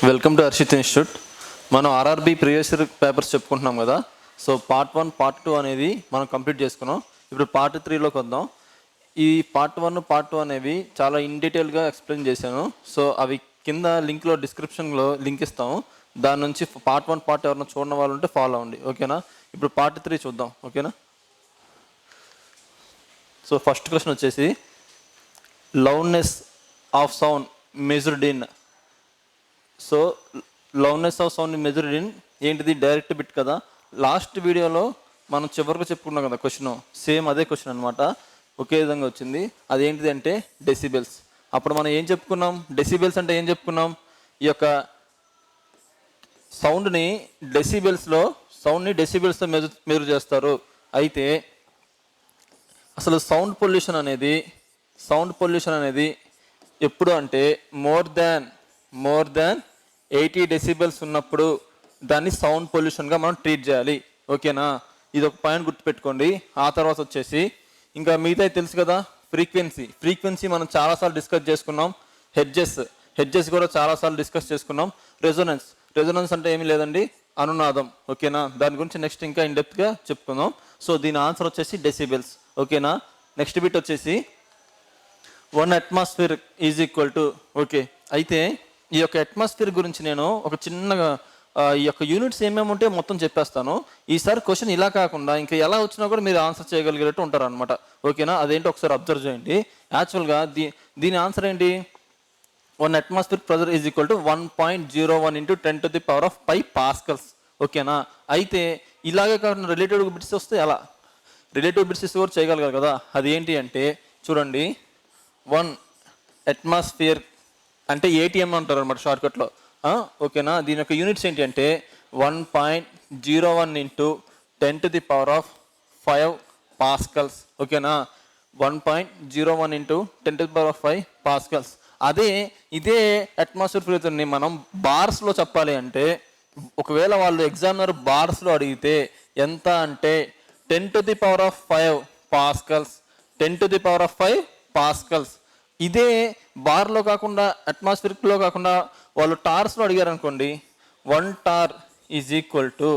Welcome to Harshit institute. మనం RRB previous year papers చెప్పుకుంటున్నాం కదా. సో పార్ట్ 1 పార్ట్ 2 అనేది మనం కంప్లీట్ చేసుకున్నాం. ఇప్పుడు పార్ట్ 3లోకి వద్దాం. ఈ పార్ట్ 1 పార్ట్ 2 అనేవి చాలా ఇన్ డీటెయిల్గా ఎక్స్ప్లెయిన్ చేశాను. సో అవి కింద లింక్లో డిస్క్రిప్షన్లో లింక్ ఇస్తాము. దాని నుంచి పార్ట్ 1 పార్ట్ ఎవరైనా చూడని వాళ్ళు ఉంటే ఫాలో అవ్వండి, ఓకేనా. ఇప్పుడు పార్ట్ 3 చూద్దాం, ఓకేనా. సో ఫస్ట్ క్వశ్చన్ వచ్చేసి loudness of sound measured in. So loudness of sound measured in ఏంటిది? డైరెక్ట్ బిట్ కదా. లాస్ట్ వీడియోలో మనం చివరికి చెప్పుకున్నాం కదా క్వశ్చన్, సేమ్ అదే క్వశ్చన్ అనమాట, ఒకే విధంగా వచ్చింది. అదేంటిది అంటే డెసిబెల్స్. అప్పుడు మనం ఏం చెప్పుకున్నాం? డెసిబెల్స్ అంటే ఏం చెప్పుకున్నాం? ఈ యొక్క సౌండ్ని డెసిబెల్స్తో మెజర్ చేస్తారు. అయితే అసలు సౌండ్ పొల్యూషన్ అనేది ఎప్పుడు అంటే మోర్ దాన్ 80 డెసిబెల్స్ ఉన్నప్పుడు దాన్ని సౌండ్ పొల్యూషన్గా మనం ట్రీట్ చేయాలి, ఓకేనా. ఇది ఒక పాయింట్ గుర్తుపెట్టుకోండి. ఆ తర్వాత వచ్చేసి ఇంకా మిగతా తెలుసు కదా, ఫ్రీక్వెన్సీ మనం చాలాసార్లు డిస్కస్ చేసుకున్నాం. హెడ్జెస్ కూడా చాలాసార్లు డిస్కస్ చేసుకున్నాం. రెజొనెన్స్ అంటే ఏమీ లేదండి, అనునాదం, ఓకేనా. దాని గురించి నెక్స్ట్ ఇంకా ఇన్డెప్త్గా చెప్పుకుందాం. సో దీని ఆన్సర్ వచ్చేసి డెసిబెల్స్, ఓకేనా. నెక్స్ట్ బిట్ వచ్చేసి 1 atmosphere is equal to, okay. అయితే ఈ యొక్క అట్మాస్ఫియర్ గురించి నేను ఒక చిన్నగా ఈ యొక్క యూనిట్స్ ఏమేమి ఉంటే మొత్తం చెప్పేస్తాను. ఈసారి క్వశ్చన్ ఇలా కాకుండా ఇంకా ఎలా వచ్చినా కూడా మీరు ఆన్సర్ చేయగలిగేటట్టు ఉంటారనమాట, ఓకేనా. అదేంటి ఒకసారి అబ్జర్వ్ చేయండి. యాక్చువల్గా దీని ఆన్సర్ ఏంటి? 1 atmosphere pressure is equal to 1.01 × 10⁵ Pascal's, ఓకేనా. అయితే ఇలాగే కాకుండా రిలేటివ్ బిట్స్ వస్తే ఎలా? రిలేటివ్ బిట్స్ కూడా చేయగలగాలి కదా. అది ఏంటి అంటే చూడండి, 1 atmosphere అంటే ఏటీఎం అంటారు అనమాట షార్ట్కట్లో, ఓకేనా. దీని యొక్క యూనిట్స్ ఏంటి అంటే 1.01 × 10⁵ పాస్కల్స్, ఓకేనా. 1.01 × 10⁵ పాస్కల్స్. ఇదే అట్మాస్ఫియర్ ప్రెషర్ని మనం బార్స్లో చెప్పాలి అంటే, ఒకవేళ వాళ్ళు ఎగ్జామినర్ బార్స్లో అడిగితే ఎంత అంటే 10⁵ పాస్కల్స్, 10⁵ పాస్కల్స్. ఇదే బార్లో కాకుండా అట్మాస్ఫియర్లో కాకుండా వాళ్ళు టార్స్లో అడిగారు అనుకోండి, 1 torr is equal to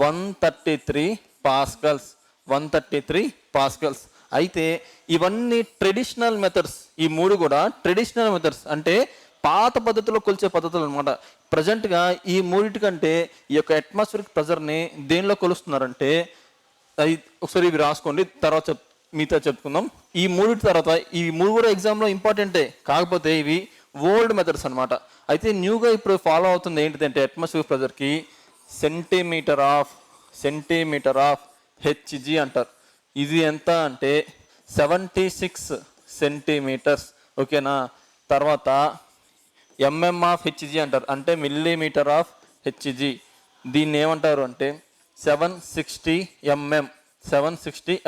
133 pascals, 133 pascals. అయితే ఇవన్నీ ట్రెడిషనల్ మెథడ్స్, ఈ మూడు కూడా ట్రెడిషనల్ మెథడ్స్ అంటే పాత పద్ధతిలో కొలిచే పద్ధతులు అనమాట. ప్రజెంట్గా ఈ మూడింటికంటే ఈ యొక్క అట్మాస్ఫియరిక్ ప్రెజర్ని దేనిలో కొలుస్తున్నారంటే, అది ఒకసారి ఇవి రాసుకోండి, తర్వాత మీతో చెప్పుకుందాం. ఈ మూడింటి తర్వాత ఈ మూడు కూడా ఎగ్జామ్లో ఇంపార్టెంటే, కాకపోతే ఇవి ఓల్డ్ మెథడ్స్ అనమాట. అయితే న్యూగా ఇప్పుడు ఫాలో అవుతుంది ఏంటిదంటే అట్మాస్ఫియర్ ప్రెజర్కి సెంటీమీటర్ ఆఫ్ హెచ్జి అంటారు. ఇది ఎంత అంటే 76 సెంటీమీటర్స్, ఓకేనా. తర్వాత ఎంఎం ఆఫ్ హెచ్జి అంటారు, అంటే మిల్లీమీటర్ ఆఫ్ హెచ్జి. దీన్ని ఏమంటారు అంటే 760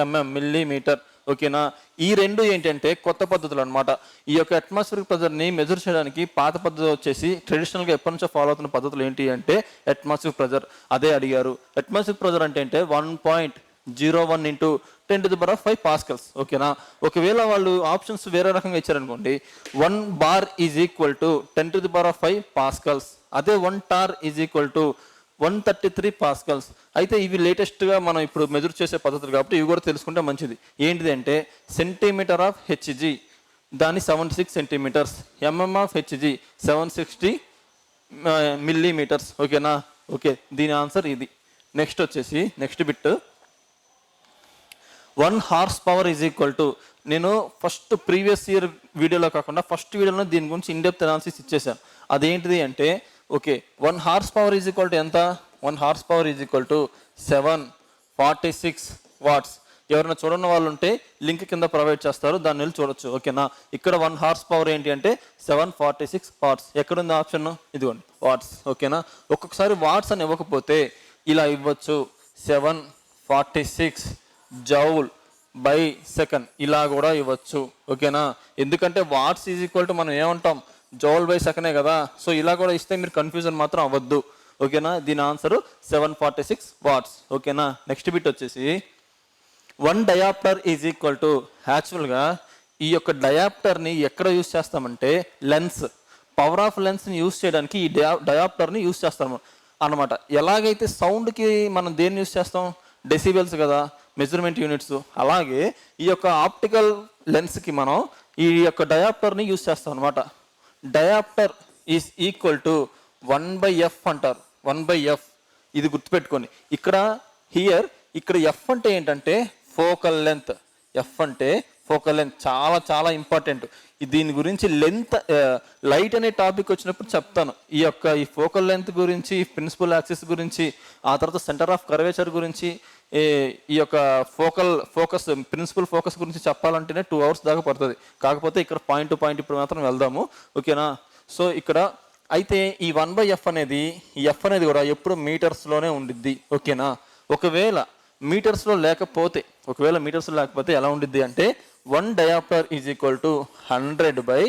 ఎంఎం మిల్లీమీటర్, ఓకేనా. ఈ రెండు ఏంటంటే కొత్త పద్ధతులు అనమాట. ఈ యొక్క అట్మాస్ఫియరిక్ ప్రెజర్ని మెజర్ చేయడానికి పాత పద్ధతి వచ్చేసి ట్రెడిషనల్గా ఎప్పటి నుంచో ఫాలో అవుతున్న పద్ధతులు ఏంటి అంటే అట్మాస్ఫియరిక్ ప్రెజర్. అదే అడిగారు. అట్మాస్ఫియరిక్ ప్రెజర్ అంటే 1.01 × 10⁵ పాస్కల్స్, ఓకేనా. ఒకవేళ వాళ్ళు ఆప్షన్స్ వేరే రకంగా ఇచ్చారనుకోండి, 1 bar is equal to 10⁵ pascals, అదే 1 torr is equal to 133 pascals. అయితే ఇవి లేటెస్ట్గా మనం ఇప్పుడు మెజర్ చేసే పద్ధతులు కాబట్టి ఇవి కూడా తెలుసుకుంటే మంచిది. ఏంటిది అంటే సెంటీమీటర్ ఆఫ్ హెచ్జి, దాని 76 centimetres, MM of HG 760 millimetres, ఓకేనా. ఓకే, దీని ఆన్సర్ ఇది. నెక్స్ట్ వచ్చేసి next bit 1 HP is equal to, నేను ఫస్ట్ ప్రీవియస్ ఇయర్ వీడియోలో కాకుండా ఫస్ట్ వీడియోలో దీని గురించి ఇన్డెప్త్ అనాలిసిస్ ఇచ్చేసాను. అదేంటిది అంటే okay, 1 HP is equal to ఎంత? 1 HP is equal to 746 watts. ఎవరైనా చూడని వాళ్ళు ఉంటే లింక్ కింద ప్రొవైడ్ చేస్తారు, దాన్ని వెళ్ళి చూడొచ్చు, ఓకేనా. ఇక్కడ 1 HP ఏంటి అంటే 746 వాట్స్. ఎక్కడుంది ఆప్షన్? ఇదిగోండి, వాట్స్, ఓకేనా. ఒక్కొక్కసారి వాట్స్ అని ఇవ్వకపోతే ఇలా ఇవ్వచ్చు, 746 జౌల్ బై సెకండ్, ఇలా కూడా ఇవ్వచ్చు, ఓకేనా. ఎందుకంటే వాట్స్ ఈజ్ ఈక్వల్ టు మనం ఏమంటాం, జౌల్ బై సెకండే కదా. సో ఇలా కూడా ఇస్తే మీరు కన్ఫ్యూజన్ మాత్రం అవ్వద్దు, ఓకేనా. దీని ఆన్సర్ 746 వాట్స్, ఓకేనా. నెక్స్ట్ బిట్ వచ్చేసి 1 డయాప్టర్ ఈజ్ ఈక్వల్ టు, యాక్చువల్గా ఈ యొక్క డయాప్టర్ని ఎక్కడ యూజ్ చేస్తామంటే లెన్స్, పవర్ ఆఫ్ లెన్స్ని యూస్ చేయడానికి ఈ డయాప్టర్ని యూస్ చేస్తాము అన్నమాట. ఎలాగైతే సౌండ్కి మనం దేన్ని యూస్ చేస్తాం, డెసిబెల్స్ కదా మెజర్మెంట్ యూనిట్స్, అలాగే ఈ యొక్క ఆప్టికల్ లెన్స్కి మనం ఈ యొక్క డయాప్టర్ని యూస్ చేస్తాం అనమాట. Dioptre is equal to 1/f అంటారు. 1/f ఇది గుర్తుపెట్టుకోండి. ఇక్కడ ఎఫ్ అంటే ఏంటంటే ఫోకల్ లెంత్. ఎఫ్ అంటే ఫోకల్ లెంత్ చాలా చాలా ఇంపార్టెంట్. దీని గురించి లైట్ అనే టాపిక్ వచ్చినప్పుడు చెప్తాను. ఈ ఫోకల్ లెంత్ గురించి, ప్రిన్సిపల్ యాక్సిస్ గురించి, ఆ తర్వాత సెంటర్ ఆఫ్ కర్వేచర్ గురించి, ఈ యొక్క ప్రిన్సిపల్ ఫోకస్ గురించి చెప్పాలంటేనే 2 hours దాకా పడుతుంది. కాకపోతే ఇక్కడ పాయింట్ టు పాయింట్ ఇప్పుడు మాత్రం వెళ్దాము, ఓకేనా. సో ఇక్కడ అయితే ఈ 1/f అనేది, ఈ ఎఫ్ అనేది కూడా ఎప్పుడు మీటర్స్లోనే ఉండిద్ది, ఓకేనా. ఒకవేళ మీటర్స్లో లేకపోతే ఎలా ఉండిద్ది అంటే 1 dioptre is equal to 100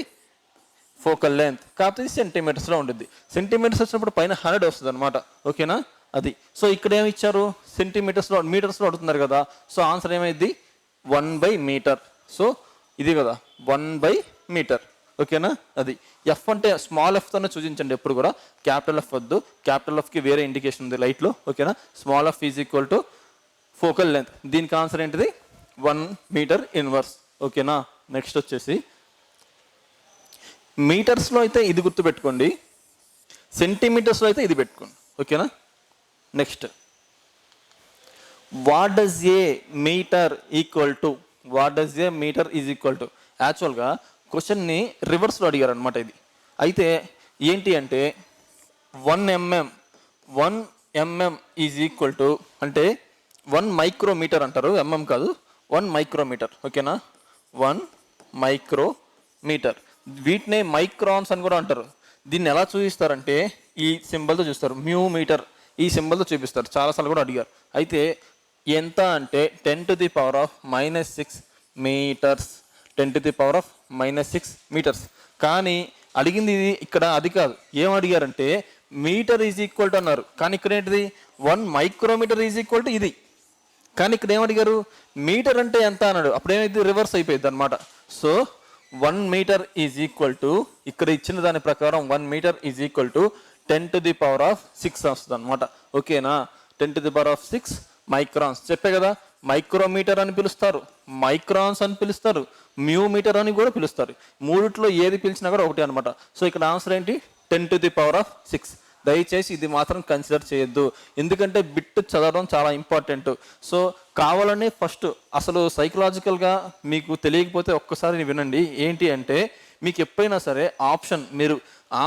focal length. కాకపోతే ఇది సెంటీమీటర్స్లో ఉండిద్ది. సెంటీమీటర్స్ వచ్చినప్పుడు పైన 100 వస్తుంది అనమాట, ఓకేనా. అది సో ఇక్కడ ఏమి ఇచ్చారు, మీటర్స్లో అడుగుతున్నారు కదా. సో ఆన్సర్ ఏమైంది 1/మీటర్. సో ఇది కదా 1/మీటర్, ఓకేనా. అది ఎఫ్ అంటే స్మాల్ ఎఫ్తోనే సూచించండి ఎప్పుడు కూడా, క్యాపిటల్ ఎఫ్ వద్దు. క్యాపిటల్ ఎఫ్కి వేరే ఇండికేషన్ ఉంది లైట్లో, ఓకేనా. Small F is equal to focal length. దీనికి ఆన్సర్ ఏంటిది 1 మీటర్ ఇన్వర్స్, ఓకేనా. నెక్స్ట్ వచ్చేసి మీటర్స్లో అయితే ఇది గుర్తుపెట్టుకోండి, సెంటీమీటర్స్లో అయితే ఇది పెట్టుకోండి, ఓకేనా. Next what does a metre equal to, యాక్చువల్గా క్వశ్చన్ని రివర్స్లో అడిగారు అనమాట. ఇది అయితే ఏంటి అంటే 1 mm ఈజ్ ఈక్వల్ టు అంటే 1 మైక్రోమీటర్ అంటారు, ఎంఎం కాదు, 1 మైక్రోమీటర్, ఓకేనా. 1 మైక్రోమీటర్. వీటినే మైక్రాన్స్ అని కూడా అంటారు. దీన్ని ఎలా చూపిస్తారంటే ఈ సింబల్తో చూస్తారు, మ్యూ మీటర్ ఈ సింబల్తో చూపిస్తారు. చాలాసార్లు కూడా అడిగారు. అయితే ఎంత అంటే 10⁻⁻6 మీటర్స్, 10⁻⁻6 మీటర్స్. కానీ అడిగింది ఇది ఇక్కడ అది కాదు. ఏం అడిగారంటే మీటర్ ఈజ్ ఈక్వల్ టు అన్నారు, కానీ ఇక్కడ ఏంటిది 1 మైక్రోమీటర్ ఈజ్ ఈక్వల్ టు ఇది. కానీ ఇక్కడ ఏమడిగారు మీటర్ అంటే ఎంత అన్నాడు, అప్పుడేమైంది రివర్స్ అయిపోయింది అనమాట. So 1 metre is equal to, ఇక్కడ ఇచ్చిన దాని ప్రకారం 1 మీటర్ ఈజ్ ఈక్వల్ టు 10⁻6 వస్తుంది అనమాట, ఓకేనా. 10⁻6 మైక్రాన్స్. చెప్పే కదా, మైక్రోమీటర్ అని పిలుస్తారు, మైక్రాన్స్ అని పిలుస్తారు, మ్యూ మీటర్ అని కూడా పిలుస్తారు. మూడిట్లో ఏది పిలిచినా కూడా ఒకటే అనమాట. సో ఇక్కడ ఆన్సర్ ఏంటి 10⁻6. దయచేసి ఇది మాత్రం కన్సిడర్ చేయొద్దు, ఎందుకంటే బిట్ చదవడం చాలా ఇంపార్టెంట్. సో కావాలని ఫస్ట్ అసలు సైకలాజికల్గా మీకు తెలియకపోతే ఒక్కసారి వినండి. ఏంటి అంటే మీకు ఎప్పుడైనా సరే ఆప్షన్, మీరు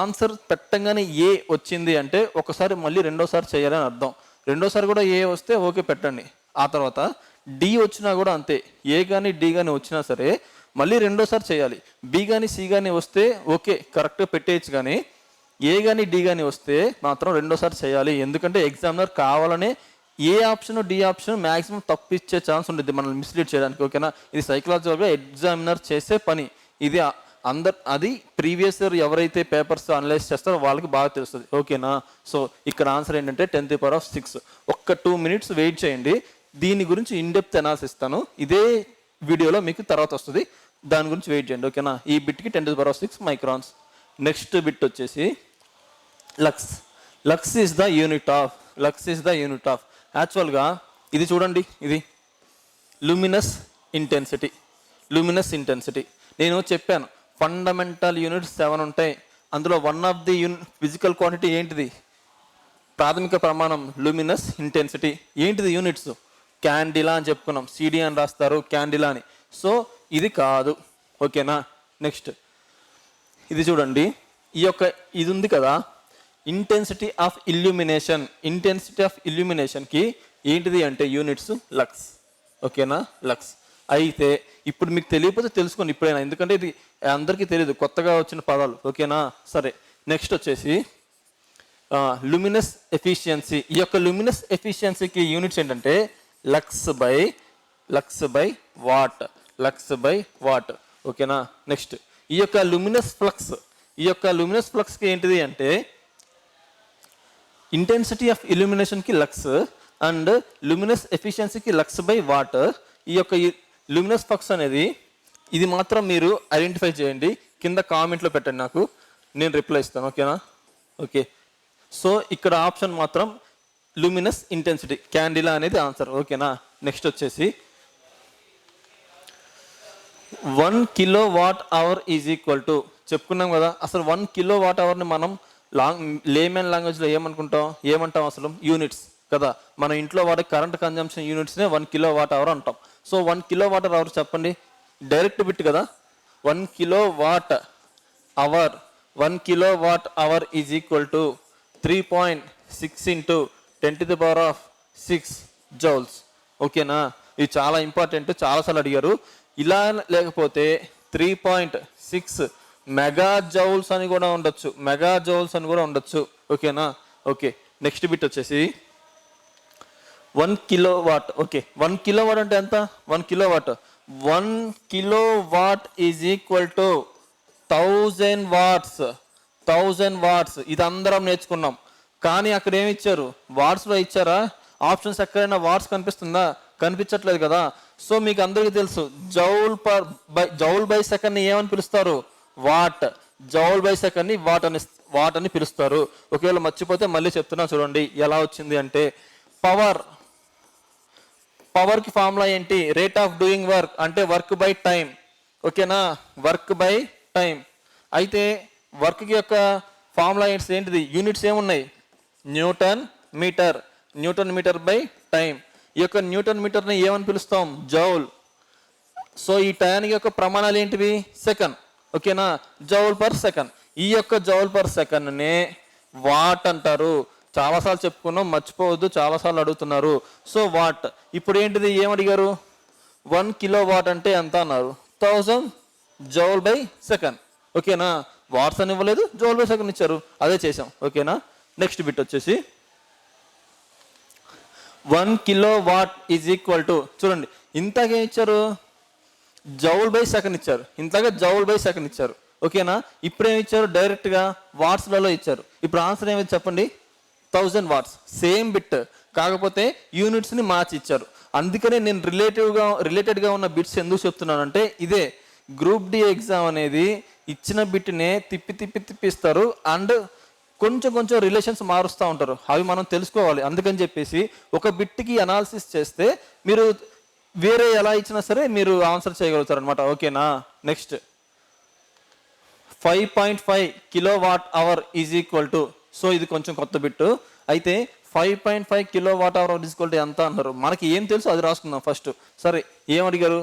ఆన్సర్ పెట్టంగానే ఏ వచ్చింది అంటే ఒకసారి మళ్ళీ రెండోసారి చేయాలని అర్థం. రెండోసారి కూడా ఏ వస్తే ఓకే పెట్టండి. ఆ తర్వాత డి వచ్చినా కూడా అంతే, ఏ కానీ డి కానీ వచ్చినా సరే మళ్ళీ రెండోసారి చేయాలి. బి కానీ సి కానీ వస్తే ఓకే కరెక్ట్గా పెట్టేయచ్చు, కానీ ఏ కానీ డి కానీ వస్తే మాత్రం రెండోసారి చేయాలి. ఎందుకంటే ఎగ్జామినర్ కావాలనే A option D option maximum తప్పిచ్చే ఛాన్స్ ఉంటుంది మనల్ని మిస్లీడ్ చేయడానికి, ఓకేనా. ఇది సైకలాజికల్గా ఎగ్జామినర్ చేసే పని. ఇది అది ప్రీవియస్ ఇయర్ ఎవరైతే పేపర్స్ అనలైజ్ చేస్తారో వాళ్ళకి బాగా తెలుస్తుంది, ఓకేనా. సో ఇక్కడ ఆన్సర్ ఏంటంటే 10⁻6. ఒక్క 2 minutes వెయిట్ చేయండి, దీని గురించి ఇన్డెప్త్ అనాలిసిస్ ఇస్తాను. ఇదే వీడియోలో మీకు తర్వాత వస్తుంది, దాని గురించి వెయిట్ చేయండి, ఓకేనా. ఈ బిట్కి 10⁻6 మైక్రాన్స్. నెక్స్ట్ బిట్ వచ్చేసి lux is the unit of. యాక్చువల్గా ఇది చూడండి, ఇది లూమినస్ ఇంటెన్సిటీ. నేను చెప్పాను ఫండమెంటల్ యూనిట్స్ 7 ఉంటాయి. అందులో one of the physical quantity ఏంటిది, ప్రాథమిక ప్రమాణం లూమినస్ ఇంటెన్సిటీ. ఏంటిది యూనిట్స్, క్యాండిలా అని చెప్పుకున్నాం, సిడి అని రాస్తారు, క్యాండిలా అని. సో ఇది కాదు, ఓకేనా. నెక్స్ట్ ఇది చూడండి, ఇది ఉంది కదా ఇంటెన్సిటీ ఆఫ్ ఇల్యూమినేషన్కి ఏంటిది అంటే యూనిట్స్ లక్స్, ఓకేనా. లక్స్. అయితే ఇప్పుడు మీకు తెలియకపోతే తెలుసుకోండి ఇప్పుడైనా, ఎందుకంటే ఇది అందరికీ తెలియదు, కొత్తగా వచ్చిన పదాలు, ఓకేనా. సరే నెక్స్ట్ వచ్చేసి లూమినస్ ఎఫిషియన్సీ. ఈ యొక్క లూమినస్ ఎఫిషియన్సీకి యూనిట్స్ ఏంటంటే లక్స్ బై వాట్, ఓకేనా. నెక్స్ట్ ఈ యొక్క లూమినస్ ఫ్లక్స్కి ఏంటిది అంటే ఇంటెన్సిటీ ఆఫ్ ఇల్యూమినేషన్కి లక్స్ అండ్ లూమినస్ ఎఫిషియన్సీకి లక్స్ బై వాట్. ఈ యొక్క లూమినస్ ఫ్లక్స్ అనేది ఇది మాత్రం మీరు ఐడెంటిఫై చేయండి, కింద కామెంట్లో పెట్టండి నాకు. నేను రిప్లై ఇస్తాను. ఓకేనా? ఓకే. సో ఇక్కడ ఆప్షన్ మాత్రం లూమినస్ ఇంటెన్సిటీ క్యాండిలా అనేది ఆన్సర్. ఓకేనా? నెక్స్ట్ వచ్చేసి 1 kWh ఈజ్ ఈక్వల్ టు చెప్పుకున్నాం కదా. అసలు 1 kWhని మనం లేమన్ లాంగ్వేజ్లో ఏమంటాం అసలు? యూనిట్స్ కదా. మన ఇంట్లో వాడే కరెంట్ కన్జంప్షన్ యూనిట్స్నే 1 kWh అంటాం. సో 1 kWh చెప్పండి, డైరెక్ట్ బిట్ కదా. 1 kWh is equal to 3.6 into 10⁻⁶ joules. ఓకేనా? ఇది చాలా ఇంపార్టెంట్, చాలాసార్లు అడిగారు. ఇలా లేకపోతే 3.6 మెగా జౌల్స్ అని కూడా ఉండొచ్చు. ఓకేనా? ఓకే. నెక్స్ట్ బిట్ వచ్చేసి 1 kW. ఓకే, 1 kW అంటే ఎంత? 1 kW is equal to 1000 watts. ఇది అందరం నేర్చుకున్నాం. కానీ అక్కడ ఏమి ఇచ్చారు? వాట్స్లో ఇచ్చారా? ఆప్షన్స్ ఎక్కడైనా వాట్స్ కనిపిస్తుందా? కనిపించట్లేదు కదా. సో మీకు అందరికీ తెలుసు జౌల్ బై సెకండ్ని ఏమని పిలుస్తారు? వాట్. జౌల్ బై సెకండ్ని వాట్ అని పిలుస్తారు. ఒకవేళ మర్చిపోతే మళ్ళీ చెప్తున్నా చూడండి ఎలా వచ్చింది అంటే, పవర్కి ఫార్ములా ఏంటి? రేట్ ఆఫ్ డూయింగ్ వర్క్ అంటే వర్క్ బై టైం. ఓకేనా? Work by time. అయితే వర్క్కి యొక్క ఫార్ములా ఏంటిది? యూనిట్స్ ఏమున్నాయి? Newton metre by time. ఈ యొక్క న్యూటన్ మీటర్ని ఏమని పిలుస్తాం? జౌల్. సో ఈ టైంకి యొక్క ప్రమాణాలు ఏంటివి? సెకండ్. ఓకేనా? Joule per second. ఈ యొక్క జౌల్ పర్ సెకండ్నే వాట్ అంటారు. చాలాసార్లు చెప్పుకున్నాం, మర్చిపోవద్దు, చాలాసార్లు అడుగుతున్నారు. So what. ఇప్పుడు ఏంటిది? ఏమడిగారు? 1 kW అంటే ఎంత అన్నారు? 1000 జౌల్ బై సెకండ్. ఓకేనా? వాట్స్ అని ఇవ్వలేదు, జౌల్ బై సెకండ్ ఇచ్చారు, అదే చేసాం. ఓకేనా? నెక్స్ట్ బిట్ వచ్చేసి 1 kW ఈజ్ ఈక్వల్ టు, చూడండి ఇంతగా ఇచ్చారు జౌల్ బై సెకండ్ ఇచ్చారు. ఓకేనా? ఇప్పుడేమి ఇచ్చారు? డైరెక్ట్గా వాట్స్లలో ఇచ్చారు. ఇప్పుడు ఆన్సర్ ఏమైంది చెప్పండి? 1000 watts. సేమ్ బిట్, కాకపోతే యూనిట్స్ని మార్చి ఇచ్చారు. అందుకనే నేను రిలేటెడ్గా ఉన్న బిట్స్ ఎందుకు చెప్తున్నానంటే, ఇదే గ్రూప్ డి ఎగ్జామ్ అనేది ఇచ్చిన బిట్నే తిప్పిస్తారు అండ్ కొంచెం రిలేషన్స్ మారుస్తూ ఉంటారు. అవి మనం తెలుసుకోవాలి. అందుకని చెప్పేసి ఒక బిట్కి అనాలిసిస్ చేస్తే మీరు వేరే ఎలా ఇచ్చినా సరే మీరు ఆన్సర్ చేయగలుగుతారు అనమాట. ఓకేనా? Next 5.5 kWh is equal to, so ఇది కొంచెం కొత్త బిట్టు. అయితే 5.5 kWh ఈజ్ ఈక్వల్ టు ఎంత అన్నారు? మనకి ఏం తెలుసు అది రాసుకుందాం ఫస్ట్. సరే, ఏమడిగారు?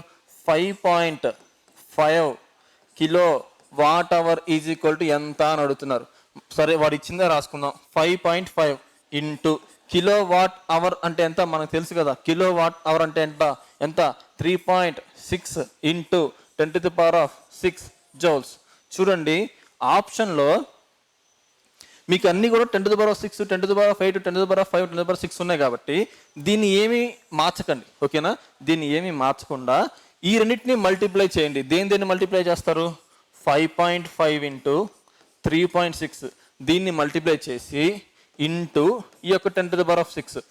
5.5 kWh ఈజ్ ఈక్వల్ టు ఎంత అని అడుగుతున్నారు. సరే, వాడు ఇచ్చిందే రాసుకుందాం. 5.5 ఇంటూ kWh అంటే ఎంత మనకు తెలుసు కదా. kWh అంటే ఎంత? 3.6 ఇంటూ 10⁻⁶ జౌల్స్. చూడండి ఆప్షన్లో మీకు అన్నీ కూడా 10⁻⁶, 10⁻⁵, 10⁻⁵, 10⁻⁶ ఉన్నాయి కాబట్టి దీన్ని ఏమీ మార్చకండి. ఓకేనా? దీన్ని ఏమీ మార్చకుండా ఈ రెండింటిని మల్టిప్లై చేయండి. దేన్ని మల్టిప్లై చేస్తారు? 5.5 ఇంటూ 3.6 దీన్ని మల్టిప్లై చేసి ఇంటూ ఈ యొక్క 10⁻⁶.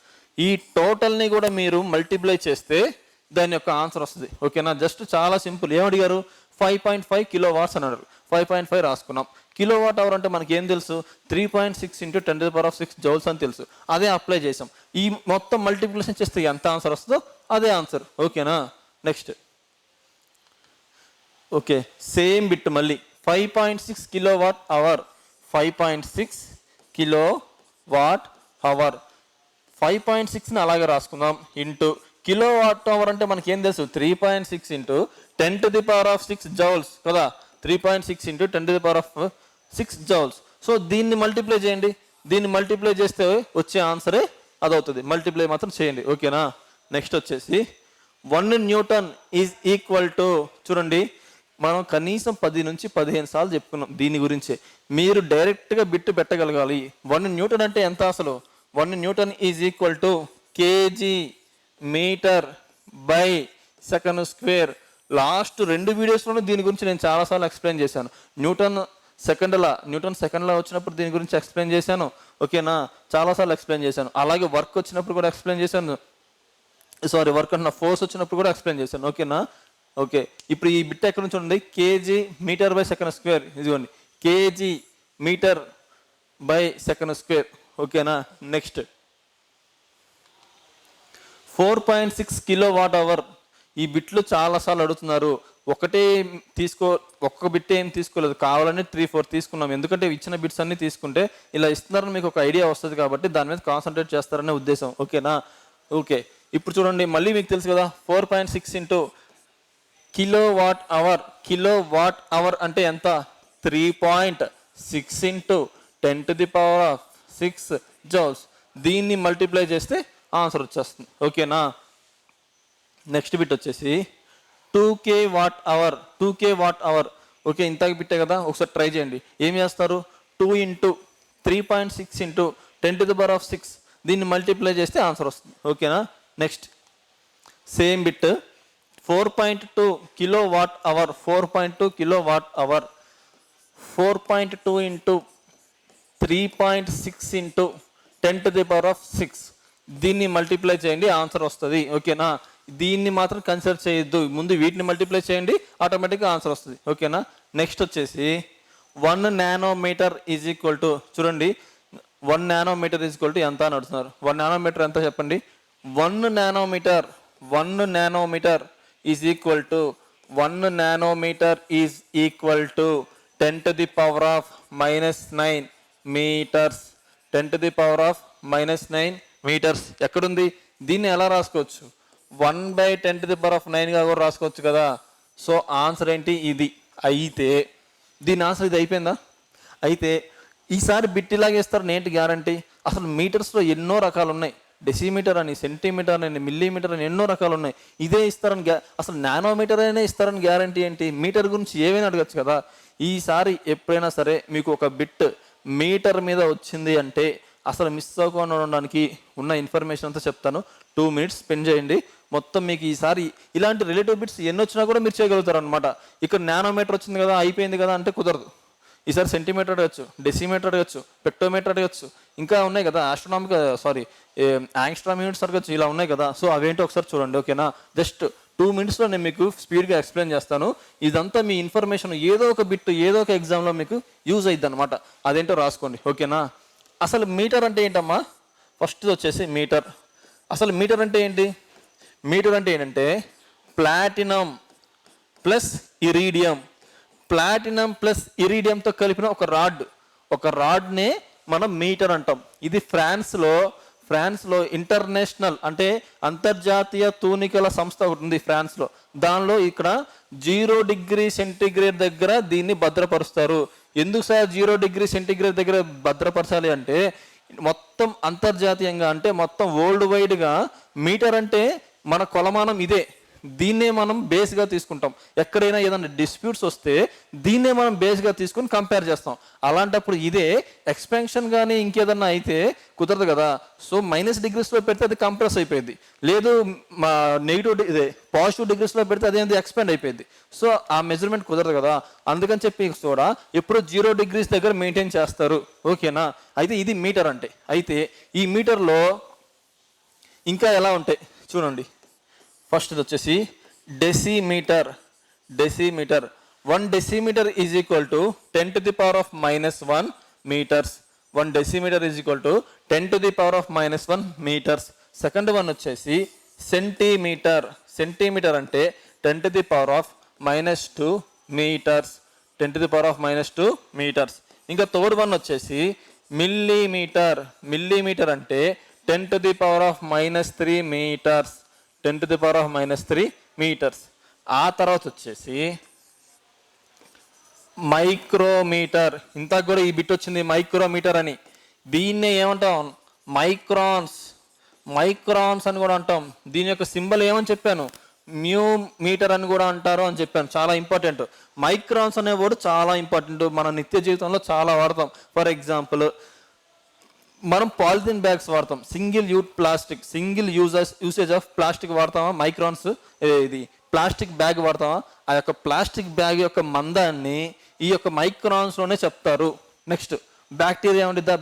ఈ టోటల్ని కూడా మీరు మల్టిప్లై చేస్తే దాని యొక్క ఆన్సర్ వస్తుంది. ఓకేనా? జస్ట్ చాలా సింపుల్. ఏమడిగారు? 5.5 kW అన్నారు. 5.5 రాసుకున్నాం. kWh అంటే మనకి ఏం తెలుసు? 3.6 ఇంటూ 10⁻⁶ జౌల్స్ అని తెలుసు. అదే అప్లై చేసాం. ఈ మొత్తం మల్టిప్లికేషన్ చేస్తే ఎంత ఆన్సర్ వస్తుందో అదే ఆన్సర్. ఓకేనా? నెక్స్ట్ ఓకే, సేమ్ బిట్ మళ్ళీ 5.6 kWh. 5.6 kWh 5.6ని అలాగే రాసుకుందాం. ఇంటూ kWh అంటే మనకి ఏం తెలుసు? 3.6 ఇంటూ 10⁻⁶ జౌల్స్ కదా. 3.6 ఇంటూ 10⁻⁶ జౌల్స్. సో దీన్ని మల్టిప్లై చేయండి. దీన్ని మల్టిప్లై చేస్తే వచ్చే ఆన్సరే అదవుతుంది. మల్టిప్లై మాత్రం చేయండి. ఓకేనా? నెక్స్ట్ వచ్చేసి 1 Newton ఈజ్ ఈక్వల్ టు, చూడండి మనం కనీసం 10 నుంచి 15 సార్లు చెప్పుకున్నాం దీని గురించే. మీరు డైరెక్ట్గా బిట్టు పెట్టగలగాలి. 1 Newton అంటే ఎంత అసలు? 1 Newton is equal to kg metre by second square. Last 2 వీడియోస్లోనూ దీని గురించి నేను చాలాసార్లు ఎక్స్ప్లెయిన్ చేశాను. న్యూటన్ సెకండ్లా వచ్చినప్పుడు దీని గురించి ఎక్స్ప్లెయిన్ చేశాను. ఓకేనా? చాలాసార్లు ఎక్స్ప్లెయిన్ చేశాను. అలాగే వర్క్ వచ్చినప్పుడు కూడా ఎక్స్ప్లెయిన్ చేశాను. వర్క్ అన్న ఫోర్స్ వచ్చినప్పుడు కూడా ఎక్స్ప్లెయిన్ చేశాను. ఓకేనా? ఓకే, ఇప్పుడు ఈ బిట్ ఎక్కడ నుంచి ఉంది? KG metre by second square. ఇదిగోండి, KG metre by second square. ఓకేనా. Next 4.6 kilo watt hour. ఈ బిట్లు చాలాసార్లు అడుగుతున్నారు. ఒకటే ఒక్క బిట్ ఏం తీసుకోలేదు, కావాలని 3-4 తీసుకున్నాం. ఎందుకంటే ఇచ్చిన బిట్స్ అన్ని తీసుకుంటే ఇలా ఇస్తున్నారని మీకు ఒక ఐడియా వస్తుంది కాబట్టి దాని మీద కాన్సన్ట్రేట్ చేస్తారనే ఉద్దేశం. ఓకేనా. ఓకే, ఇప్పుడు చూడండి, మళ్ళీ మీకు తెలుసు కదా 4.6 into kilo watt hour. Kilo watt hour అంటే ఎంత? 3.6 ఇంటూ 10⁻⁶ జౌల్స్. దీన్ని మల్టిప్లై చేస్తే ఆన్సర్ వచ్చేస్తుంది. ఓకేనా. నెక్స్ట్ బిట్ వచ్చేసి 2K watt hour. 2K watt hour. Okay, ఇంతకు బిట్టే కదా, ఒకసారి ట్రై చేయండి. ఏం చేస్తారు? 2 ఇంటూ 3.6 ఇంటూ 10⁻⁶ దీన్ని మల్టిప్లై చేస్తే ఆన్సర్ వస్తుంది. ఓకేనా. Next same bit 4.2 kilo watt hour. 4.2 kilo watt hour. 4.2 into 3.6 into 10⁻⁶ దీన్ని మల్టిప్లై చేయండి, ఆన్సర్ వస్తుంది. ఓకేనా. దీన్ని మాత్రం కన్సిడర్ చేయొద్దు, ముందు వీటిని మల్టిప్లై చేయండి, ఆటోమేటిక్గా ఆన్సర్ వస్తుంది. ఓకేనా. నెక్స్ట్ వచ్చేసి 1 నానోమీటర్ ఈజ్ ఈక్వల్ టు, చూడండి 1 నానోమీటర్ ఈజ్ ఈక్వల్ టు ఎంత అని అడుగుతున్నారు. 1 నానోమీటర్ ఎంత చెప్పండి? 1 nanometre is equal to 1 nanometre is equal to 10⁻⁻⁹ metres. 10⁻⁻⁹ metres ఎక్కడుంది? దీన్ని ఎలా రాసుకోవచ్చు? 1/10⁹గా కూడా రాసుకోవచ్చు కదా. సో ఆన్సర్ ఏంటి? ఇది. అయితే దీని ఆన్సర్ ఇది అయిపోయిందా? అయితే ఈసారి బిట్ ఇలాగే ఇస్తారు, నేటి గ్యారంటీ. అసలు మీటర్స్లో ఎన్నో రకాలు ఉన్నాయి. డెసిమీటర్ అని, సెంటీమీటర్ అని, మిల్లీమీటర్ అని ఎన్నో రకాలు ఉన్నాయి. ఇదే ఇస్తారని అసలు నానోమీటర్ అయినా ఇస్తారని గ్యారంటీ ఏంటి? మీటర్ గురించి ఏమైనా అడగచ్చు కదా. ఈసారి ఎప్పుడైనా సరే మీకు ఒక బిట్ మీటర్ మీద వచ్చింది అంటే అసలు మిస్ అవ్వకుండా ఉండడానికి ఉన్న ఇన్ఫర్మేషన్ అంతా చెప్తాను. 2 minutes స్పెండ్ చేయండి. మొత్తం మీకు ఈసారి ఇలాంటి రిలేటివ్ బిట్స్ ఎన్ని వచ్చినా కూడా మీరు చేయగలుగుతారు అనమాట. ఇక్కడ నానోమీటర్ వచ్చింది కదా, అయిపోయింది కదా అంటే కుదరదు. ఈసారి సెంటీమీటర్ అడగచ్చు, డెసిమీటర్ అడగచ్చు, పెక్టోమీటర్ అడగచ్చు, ఇంకా ఉన్నాయి కదా, యాంగ్స్ట్రామ్ యూనిట్స్ అడగచ్చు, ఇలా ఉన్నాయి కదా. సో అవేంటో ఒకసారి చూడండి. ఓకేనా. జస్ట్ 2 minutesలో నేను మీకు స్పీడ్గా ఎక్స్ప్లెయిన్ చేస్తాను. ఇదంతా మీ ఇన్ఫర్మేషన్ ఏదో ఒక బిట్ ఏదో ఒక ఎగ్జామ్లో మీకు యూజ్ అయ్యిద్ది అనమాట. అదేంటో రాసుకోండి. ఓకేనా. అసలు మీటర్ అంటే ఏంటమ్మా? ఫస్ట్ వచ్చేసి మీటర్. అసలు మీటర్ అంటే ఏంటి? మీటర్ అంటే ఏంటంటే platinum plus iridium. Platinum plus ఇరీడియంతో కలిపిన ఒక రాడ్నే మనం మీటర్ అంటాం. ఇది ఫ్రాన్స్లో ఇంటర్నేషనల్ అంటే అంతర్జాతీయ తూనికల సంస్థ ఒకటి ఉంది ఫ్రాన్స్లో. దానిలో ఇక్కడ 0 డిగ్రీ సెంటీగ్రేడ్ దగ్గర దీన్ని భద్రపరుస్తారు. ఎందుకు సార్ 0 డిగ్రీ సెంటీగ్రేడ్ దగ్గర భద్రపరచాలి అంటే మొత్తం అంతర్జాతీయంగా అంటే మొత్తం వరల్డ్ వైడ్గా మీటర్ అంటే మన కొలమానం ఇదే. దీన్నే మనం బేస్గా తీసుకుంటాం. ఎక్కడైనా ఏదైనా డిస్ప్యూట్స్ వస్తే దీన్నే మనం బేస్గా తీసుకుని కంపేర్ చేస్తాం. అలాంటప్పుడు ఇదే ఎక్స్పాన్షన్ కానీ ఇంకేదన్నా అయితే కుదరదు కదా. సో -degreesలో పెడితే అది కంప్రెస్ అయిపోయింది, లేదు పాజిటివ్ డిగ్రీస్లో పెడితే అదేంటి ఎక్స్పాండ్ అయిపోయింది. సో ఆ మెజర్మెంట్ కుదరదు కదా. అందుకని చెప్పి కూడా ఎప్పుడు 0 degrees దగ్గర మెయింటైన్ చేస్తారు. ఓకేనా. అయితే ఇది మీటర్ అంటే. అయితే ఈ మీటర్లో ఇంకా ఎలా ఉంటాయి చూడండి. ఫస్ట్ వచ్చేసి decimetre. 1 decimetre is equal to 10⁻⁻1 metres. 1 decimetre is equal to 10⁻⁻1 metres. Second one వచ్చేసి సెంటీమీటర్. సెంటీమీటర్ అంటే 10⁻⁻2 మీటర్స్. 10⁻⁻2 మీటర్స్. ఇంకా థర్డ్ వన్ వచ్చేసి మిల్లీమీటర్. మిల్లీమీటర్ అంటే 10⁻⁻3 మీటర్స్. 10⁻⁻3 మీటర్స్. ఆ తర్వాత వచ్చేసి మైక్రోమీటర్. ఇంతకు కూడా ఈ బిట్ వచ్చింది మైక్రోమీటర్ అని. దీన్నే ఏమంటాం? మైక్రాన్స్ అని కూడా అంటాం. దీని యొక్క సింబల్ ఏమని చెప్పాను? మ్యూ మీటర్ అని కూడా అంటారు అని చెప్పాను. చాలా ఇంపార్టెంట్. మైక్రాన్స్ అనే వర్డ్ చాలా ఇంపార్టెంట్, మన నిత్య జీవితంలో చాలా వాడతాం. ఫర్ ఎగ్జాంపుల్ మనం పాలిథిన్ బ్యాగ్స్ వాడతాం, సింగిల్ యూసేజ్ ఆఫ్ ప్లాస్టిక్ వాడతామా? మైక్రాన్స్. ఇది ప్లాస్టిక్ బ్యాగ్ వాడతామా? ఆ యొక్క ప్లాస్టిక్ బ్యాగ్ యొక్క మందాన్ని ఈ యొక్క మైక్రాన్స్లోనే చెప్తారు. నెక్స్ట్ బ్యాక్టీరియా ఉండిద్దా?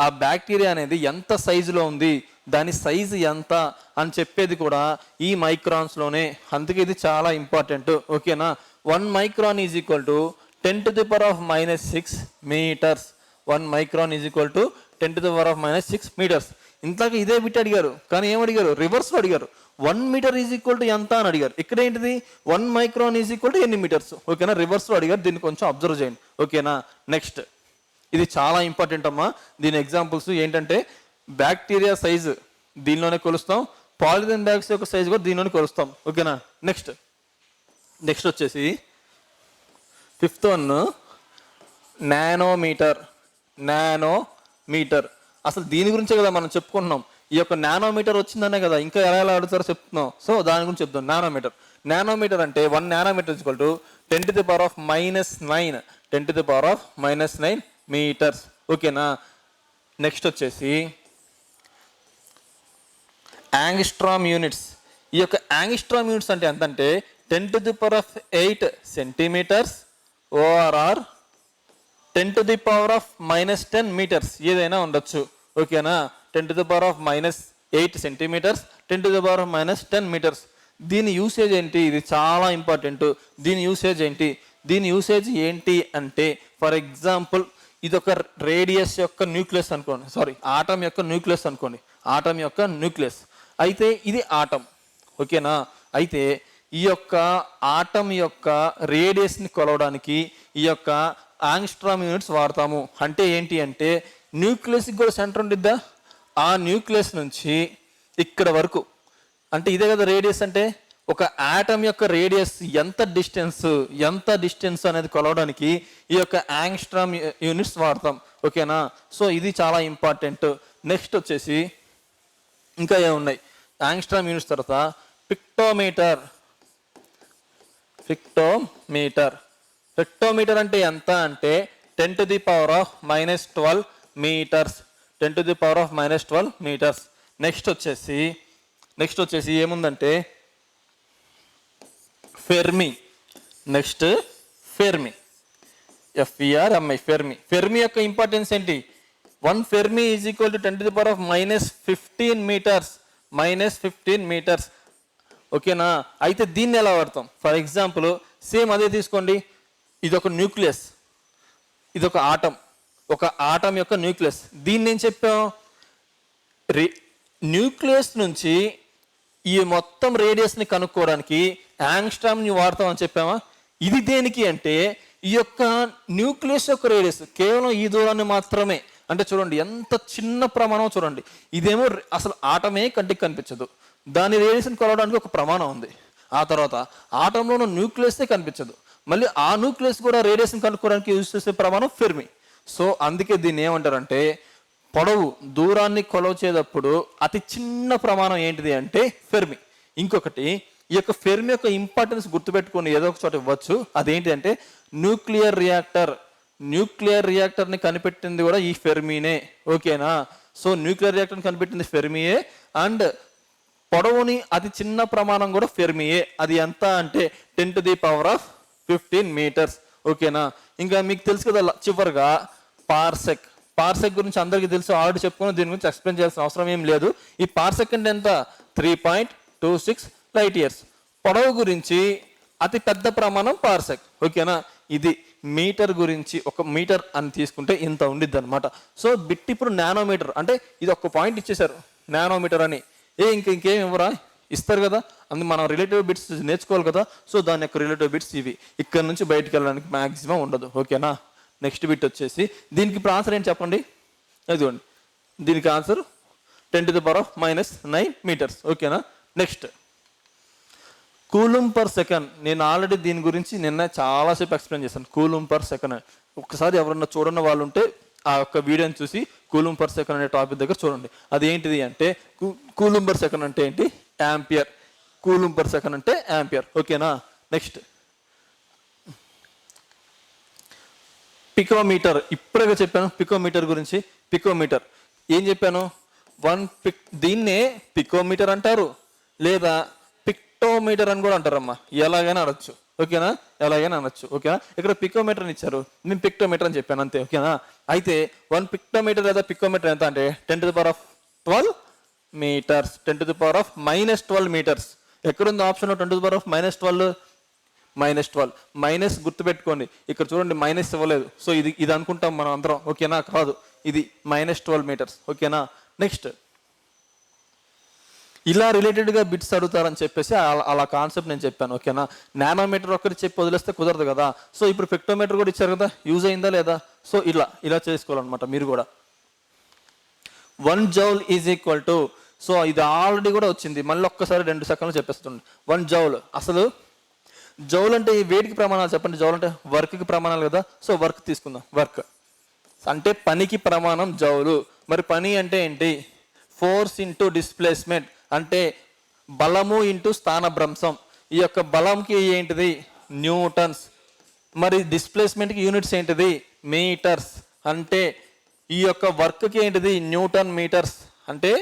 ఆ బ్యాక్టీరియా అనేది ఎంత సైజులో ఉంది, దాని సైజు ఎంత అని చెప్పేది కూడా ఈ మైక్రాన్స్లోనే. అందుకే ఇది చాలా ఇంపార్టెంట్. ఓకేనా. 1 micron is equal to 10⁻⁻6 metres. 1 micron is equal to 10⁻⁻6 metres. ఇంతకు ఇదే బిట్ అడిగారు, కానీ ఏమడిగారు? రివర్స్లో అడిగారు. 1 మీటర్ ఈజ్ ఈక్వల్ టు ఎంత అని అడిగారు. ఇక్కడ ఏంటిది? 1 మైక్రాన్ ఈజ్ ఈక్వల్ టు ఎన్ని మీటర్స్. ఓకేనా, రివర్స్లో అడిగారు. దీన్ని కొంచెం అబ్జర్వ్ చేయండి. ఓకేనా, నెక్స్ట్ ఇది చాలా ఇంపార్టెంట్ అమ్మా. దీని ఎగ్జాంపుల్స్ ఏంటంటే బ్యాక్టీరియా సైజు దీనిలోనే కొలుస్తాం, పాలిథిన్ బ్యాగ్స్ యొక్క సైజు కూడా దీనిలోనే కొలుస్తాం. ఓకేనా, నెక్స్ట్ వచ్చేసి 5th వన్ నానోమీటర్. అసలు దీని గురించే కదా మనం చెప్పుకుంటున్నాం. ఈ యొక్క నానోమీటర్ వచ్చిందనే కదా ఇంకా ఎలా అడుగుతారో చెప్తున్నాం. సో దాని గురించి చెప్తాం. నానోమీటర్ అంటే 1 నానోమీటర్ ఈక్వల్ టు 10⁻⁻9 10⁻⁻9 మీటర్స్. ఓకేనా, నెక్స్ట్ వచ్చేసి యాంగ్స్ట్రామ్ యూనిట్స్. ఈ యొక్క యాంగ్స్ట్రామ్ యూనిట్స్ అంటే ఎంత అంటే 10⁸ సెంటీమీటర్స్ ఓఆర్ఆర్ 10⁻⁻10 మీటర్స్ ఏదైనా ఉండొచ్చు. ఓకేనా, 10⁻⁻8 సెంటీమీటర్స్ 10⁻⁻10 మీటర్స్. దీని యూసేజ్ ఏంటి? ఇది చాలా ఇంపార్టెంట్. దీని యూసేజ్ ఏంటి అంటే ఫర్ ఎగ్జాంపుల్ ఇది ఒక రేడియస్ యొక్క న్యూక్లియస్ అనుకోండి, ఆటం యొక్క న్యూక్లియస్ అనుకోండి. అయితే ఇది ఆటం. ఓకేనా, అయితే ఈ యొక్క ఆటం యొక్క రేడియస్ని కొలవడానికి ఈ యొక్క యాంగ్స్ట్రామ్ యూనిట్స్ వాడతాము. అంటే ఏంటి అంటే న్యూక్లియస్కి కూడా సెంటర్ ఉండిద్దా, ఆ న్యూక్లియస్ నుంచి ఇక్కడ వరకు, అంటే ఇదే కదా రేడియస్ అంటే. ఒక ఆటం యొక్క రేడియస్ ఎంత డిస్టెన్స్ అనేది కొలవడానికి ఈ యొక్క యాంగ్స్ట్రామ్ యూనిట్స్ వాడతాం. ఓకేనా, సో ఇది చాలా ఇంపార్టెంట్. నెక్స్ట్ వచ్చేసి ఇంకా ఏమున్నాయి యాంగ్స్ట్రామ్ యూనిట్స్ తర్వాత పిక్టోమీటర్ అంటే ఎంత అంటే 10⁻⁻12 మీటర్స్. 10⁻⁻12 మీటర్స్. నెక్స్ట్ వచ్చేసి ఏముందంటే ఫెర్మి. ఫెర్మి యొక్క ఇంపార్టెన్స్ ఏంటి? 1 fermi is equal to 10⁻⁻15 metres. ఓకేనా, అయితే దీన్ని ఎలా వాడతాం? ఫర్ ఎగ్జాంపుల్ సేమ్ అదే తీసుకోండి. ఇది ఒక న్యూక్లియస్, ఇది ఒక ఆటం యొక్క న్యూక్లియస్. దీన్ని ఏం చెప్పాం? న్యూక్లియస్ నుంచి ఈ మొత్తం రేడియస్ని కనుక్కోవడానికి యాంగ్స్ట్రామ్ని వాడతాం అని చెప్పామా? ఇది దేనికి అంటే ఈ యొక్క న్యూక్లియస్ యొక్క రేడియస్ కేవలం ఈ దూరాన్ని మాత్రమే. అంటే చూడండి ఎంత చిన్న ప్రమాణం చూడండి. ఇదేమో అసలు ఆటమే కంటికి కనిపించదు, దాని రేడియేషన్ కొలవడానికి ఒక ప్రమాణం ఉంది. ఆ తర్వాత ఆటంలో ఉన్న న్యూక్లియస్ే కనిపించదు, మళ్ళీ ఆ న్యూక్లియస్ కూడా రేడియేషన్ కనుక్కోవడానికి యూజ్ చేసే ప్రమాణం ఫెర్మి. సో అందుకే దీన్ని ఏమంటారంటే పొడవు దూరాన్ని కొలవచేటప్పుడు అతి చిన్న ప్రమాణం ఏంటిది అంటే ఫెర్మి. ఇంకొకటి ఈ యొక్క ఫెర్మి యొక్క ఇంపార్టెన్స్ గుర్తుపెట్టుకొని ఏదో ఒక చోట ఇవ్వచ్చు. అదేంటి అంటే న్యూక్లియర్ రియాక్టర్ని కనిపెట్టింది కూడా ఈ ఫెర్మీనే. ఓకేనా, సో న్యూక్లియర్ రియాక్టర్ని కనిపెట్టింది ఫెర్మియే అండ్ పొడవుని అతి చిన్న ప్రమాణం కూడా ఫెర్మియే. అది ఎంత అంటే 10⁻15 మీటర్స్. ఓకేనా, ఇంకా మీకు తెలుసు కదా చివరిగా పార్సెక్ గురించి అందరికీ తెలుసు, ఆల్రెడీ చెప్పుకుని దీని గురించి ఎక్స్ప్లెయిన్ చేయాల్సిన అవసరం ఏం లేదు. ఈ పార్సెక్ అంటే ఎంత? 3.26 లైట్ ఇయర్స్. పొడవు గురించి అతి పెద్ద ప్రమాణం పార్సెక్. ఓకేనా, ఇది మీటర్ గురించి ఒక మీటర్ అని తీసుకుంటే ఇంత ఉండిద్ది అనమాట. సో బిట్ ఇప్పుడు నానోమీటర్ అంటే ఇది ఒక పాయింట్ ఇచ్చేసారు నానోమీటర్ అని. ఇంకేం ఇవ్వరా? ఇస్తారు కదా, అందుకు మనం రిలేటివ్ బిట్స్ నేర్చుకోవాలి కదా. సో దాని యొక్క రిలేటివ్ బిట్స్ ఇవి. ఇక్కడ నుంచి బయటకు వెళ్ళడానికి మ్యాక్సిమం ఉండదు. ఓకేనా, నెక్స్ట్ బిట్ వచ్చేసి దీనికి ఇప్పుడు ఆన్సర్ ఏంటి చెప్పండి? ఇదిగోండి, దీనికి ఆన్సర్ 10⁻⁻9 మీటర్స్. ఓకేనా, నెక్స్ట్ కూలుంబ్ పర్ సెకండ్. నేను ఆల్రెడీ దీని గురించి నిన్న చాలాసేపు ఎక్స్ప్లెయిన్ చేశాను. కూలుంబ్ పర్ సెకండ్ ఒక్కసారి ఎవరన్నా చూడని వాళ్ళు ఉంటే ఆ యొక్క వీడియోని చూసి కూలుంబ్ పర్ సెకండ్ అనే టాపిక్ దగ్గర చూడండి. అది ఏంటిది అంటే కూలుంబ్ పర్ సెకండ్ అంటే ఏంటి? యాంపియర్. కూలుంబ్ పర్ సెకండ్ అంటే యాంపియర్. ఓకేనా, నెక్స్ట్ పికోమీటర్. ఇప్పుడే చెప్పాను పికోమీటర్ గురించి. పికోమీటర్ ఏం చెప్పాను? దీన్నే పికోమీటర్ అంటారు లేదా పిక్టోమీటర్ అని కూడా అంటారమ్మా. ఎలాగైనా అనొచ్చు. ఓకేనా, ఎలాగైనా అనొచ్చు. ఓకేనా, ఇక్కడ పికోమీటర్ ఇచ్చారు, నేను పిక్టోమీటర్ అని చెప్పాను అంతే. ఓకేనా, అయితే 1 పిక్టోమీటర్ లేదా పికోమీటర్ ఎంత అంటే 10⁻12 మీటర్స్. 10⁻−12 మీటర్స్. ఎక్కడుంది ఆప్షన్ 10⁻−12? -12. మైనస్ గుర్తుపెట్టుకోండి, ఇక్కడ చూడండి మైనస్ ఇవ్వలేదు, సో ఇది అనుకుంటాం మనం అందరం, ఓకేనా? కాదు, ఇది -12 మీటర్స్, ఓకేనా? నెక్స్ట్ ఇలా రిలేటెడ్గా బిట్స్ అడుగుతారని చెప్పేసి అలా కాన్సెప్ట్ నేను చెప్పాను, ఓకేనా? నానోమీటర్ ఒక్కటి చెప్పి వదిలేస్తే కుదరదు కదా. సో ఇప్పుడు ఫెక్టోమీటర్ కూడా ఇచ్చారు కదా, యూజ్ అయిందా లేదా? సో ఇలా చేసుకోవాలన్నమాట మీరు కూడా. 1 joule is equal to, so ఇది ఆల్రెడీ కూడా వచ్చింది, మళ్ళీ ఒక్కసారి 2 సెకండ్లు చెప్పేస్తుంది. 1 జౌల్, అసలు జౌల్ అంటే వేటికి ప్రమాణాలు చెప్పండి? జౌల్ అంటే వర్క్కి ప్రమాణాలు కదా. సో వర్క్ తీసుకుందాం. వర్క్ అంటే పనికి ప్రమాణం జౌలు. మరి పని అంటే ఏంటి? ఫోర్స్ ఇంటూ డిస్ప్లేస్మెంట్, అంటే బలము ఇంటూ స్థానభ్రంశం. ఈ యొక్క బలంకి ఏంటిది? న్యూటన్స్. మరి డిస్ప్లేస్మెంట్కి యూనిట్స్ ఏంటిది? మీటర్స్. అంటే ఈ యొక్క వర్క్కి ఏంటిది? Newton metres. అంటే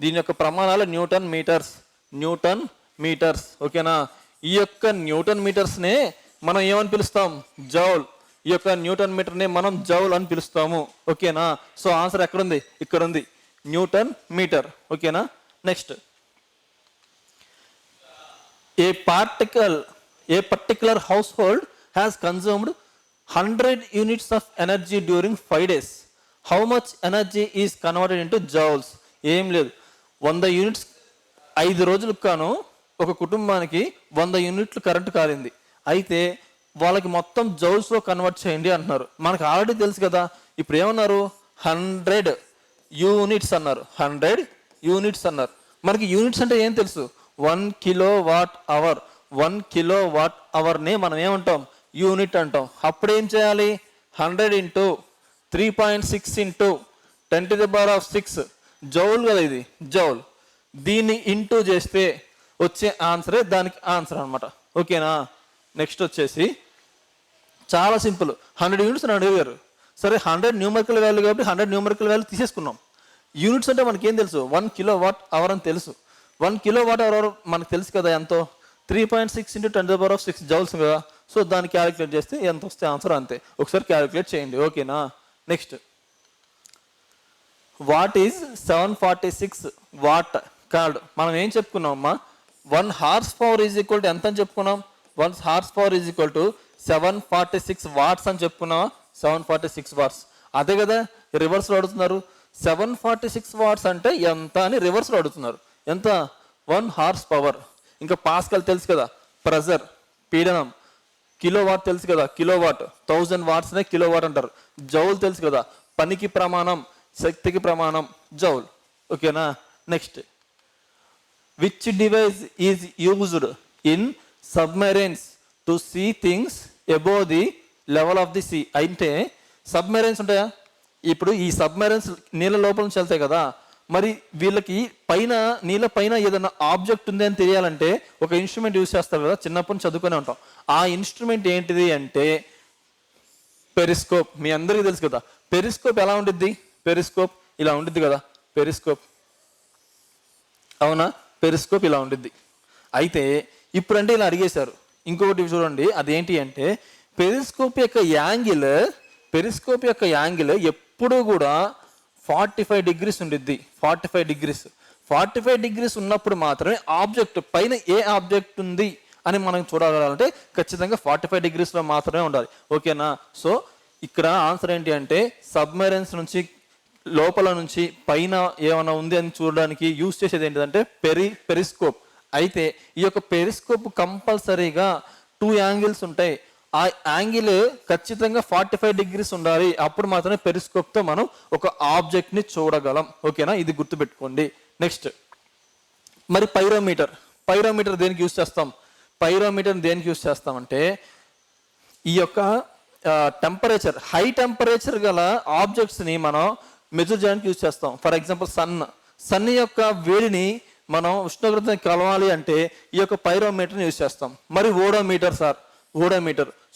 దీని యొక్క ప్రమాణాలు న్యూటన్ మీటర్స్, ఓకేనా? ఈ యొక్క న్యూటన్ మీటర్స్నే మనం ఏమని పిలుస్తాం? జౌల్. ఈ యొక్క న్యూటన్ మీటర్ని మనం జౌల్ అని పిలుస్తాము, ఓకేనా? సో ఆన్సర్ ఎక్కడుంది? ఇక్కడ ఉంది, న్యూటన్ మీటర్, ఓకేనా? Next, A particular house hold has consumed 100 units of energy during 5 days. How much energy is converted into joules? ఏం లేదు, 100 యూనిట్స్ 5 రోజులకు కాను ఒక కుటుంబానికి 100 యూనిట్లు కరెంటు కాలింది. అయితే వాళ్ళకి మొత్తం జౌల్స్లో కన్వర్ట్ చేయండి అంటున్నారు. మనకు ఆల్రెడీ తెలుసు కదా, ఇప్పుడు ఏమన్నారు? 100 యూనిట్స్ అన్నారు. 100 యూనిట్స్ అన్నారు. మనకి యూనిట్స్ అంటే ఏం తెలుసు? 1 కిలోవాట్ అవర్. 1 కిలోవాట్ అవర్నే మనం ఏమంటాం? యూనిట్ అంటాం. అప్పుడు ఏం చేయాలి? 100 ఇంటూ 3.6 ఇంటూ 10⁻⁶ జౌల్ కదా, ఇది జౌల్. దీన్ని ఇంటూ చేస్తే వచ్చే ఆన్సరే దానికి ఆన్సర్ అనమాట, ఓకేనా? నెక్స్ట్ వచ్చేసి చాలా సింపుల్. 100 యూనిట్స్ అని అడిగారు. సరే, 100 న్యూమరికల్ వాల్యూ కాబట్టి 100 న్యూమరికల్ వాల్యూ తీసేసుకున్నాం. యూనిట్స్ అంటే మనకేం తెలుసు? 1 కిలోవాట్ అవర్ అని తెలుసు. 1 కిలోవాట్ అవర్ మనకు తెలుసు కదా, ఎంతో? 3.6 ఇంటూ 10⁻⁶ జౌల్స్ కదా. సో దాన్ని క్యాలిక్యులేట్ చేస్తే ఎంత వస్తే ఆన్సర్ అంతే. ఒకసారి క్యాలిక్యులేట్ చేయండి, ఓకేనా? Next, what is 746 watt called? మనం ఏం చెప్పుకున్నాం అమ్మా? 1 horse power is equal to ఎంత అని చెప్పుకున్నాం? 1 horse power is equal to 746 watts అని చెప్పుకున్నావా? 746 వాట్స్. అదే కదా రివర్స్లో అడుగుతున్నారు. 746 వాట్స్ అంటే ఎంత అని రివర్స్లో అడుగుతున్నారు. ఎంత? 1 హార్స్ పవర్. ఇంకా పాస్కల్ తెలుసు కదా, ప్రెజర్, పీడనం. కిలోవాట్ తెలుసు కదా, కిలోవాట్. 1000 వాట్స్నే కిలోవాట్ అంటారు. జౌల్ తెలుసు కదా, పనికి ప్రమాణం, శక్తికి ప్రమాణం జౌల్, ఓకేనా? Next, which device is used in submarines to see things above the level of the sea? అంటే సబ్మెరైన్స్ ఉంటాయా? ఇప్పుడు ఈ సబ్మెరైన్స్ నీళ్ళ లోపల నుంచి వెళ్తాయి కదా, మరి వీళ్ళకి పైన, నీళ్ళ పైన ఏదైనా ఆబ్జెక్ట్ ఉంది అని తెలియాలంటే ఒక ఇన్స్ట్రుమెంట్ యూజ్ చేస్తారు కదా, చిన్నప్పటి నుంచి చదువుకునే ఉంటాం. ఆ ఇన్స్ట్రుమెంట్ ఏంటిది అంటే పెరిస్కోప్. మీ అందరికీ తెలుసు కదా, పెరిస్కోప్ ఎలా ఉండిద్ది? పెరిస్కోప్ ఇలా ఉండిద్ది కదా, పెరిస్కోప్, అవునా? పెరిస్కోప్ ఇలా ఉండిద్ది. అయితే ఇప్పుడంటే ఇలా అడిగేశారు. ఇంకొకటి చూడండి, అదేంటి అంటే పెరిస్కోప్ యొక్క యాంగిల్ ఎప్పుడూ కూడా 45 degrees ఉండిద్ది. 45 degrees ఉన్నప్పుడు మాత్రమే ఆబ్జెక్ట్ పైన ఏ ఆబ్జెక్ట్ ఉంది అని మనం చూడగలంటే ఖచ్చితంగా 45 degreesలో మాత్రమే ఉండాలి, ఓకేనా? సో ఇక్కడ ఆన్సర్ ఏంటి అంటే సబ్మెరైన్స్ నుంచి లోపల నుంచి పైన ఏమైనా ఉంది అని చూడడానికి యూజ్ చేసేది ఏంటిదంటే పెరిస్కోప్. అయితే ఈ యొక్క పెరిస్కోప్ కంపల్సరీగా 2 యాంగిల్స్ ఉంటాయి. ఆ యాంగిల్ ఖచ్చితంగా 45 degrees ఉండాలి. అప్పుడు మాత్రమే పెరిస్కోప్తో మనం ఒక ఆబ్జెక్ట్ని చూడగలం, ఓకేనా? ఇది గుర్తుపెట్టుకోండి. నెక్స్ట్, మరి పైరోమీటర్ దేనికి యూజ్ చేస్తాం? పైరోమీటర్ని దేనికి యూజ్ చేస్తామంటే ఈ యొక్క టెంపరేచర్, హై టెంపరేచర్ గల ఆబ్జెక్ట్స్ని మనం మెజర్ చేయడానికి యూజ్ చేస్తాం. ఫర్ ఎగ్జాంపుల్ సన్ యొక్క వేడిని మనం ఉష్ణోగ్రతని కలవాలి అంటే ఈ యొక్క పైరోమీటర్ని యూజ్ చేస్తాం. మరి ఓడోమీటర్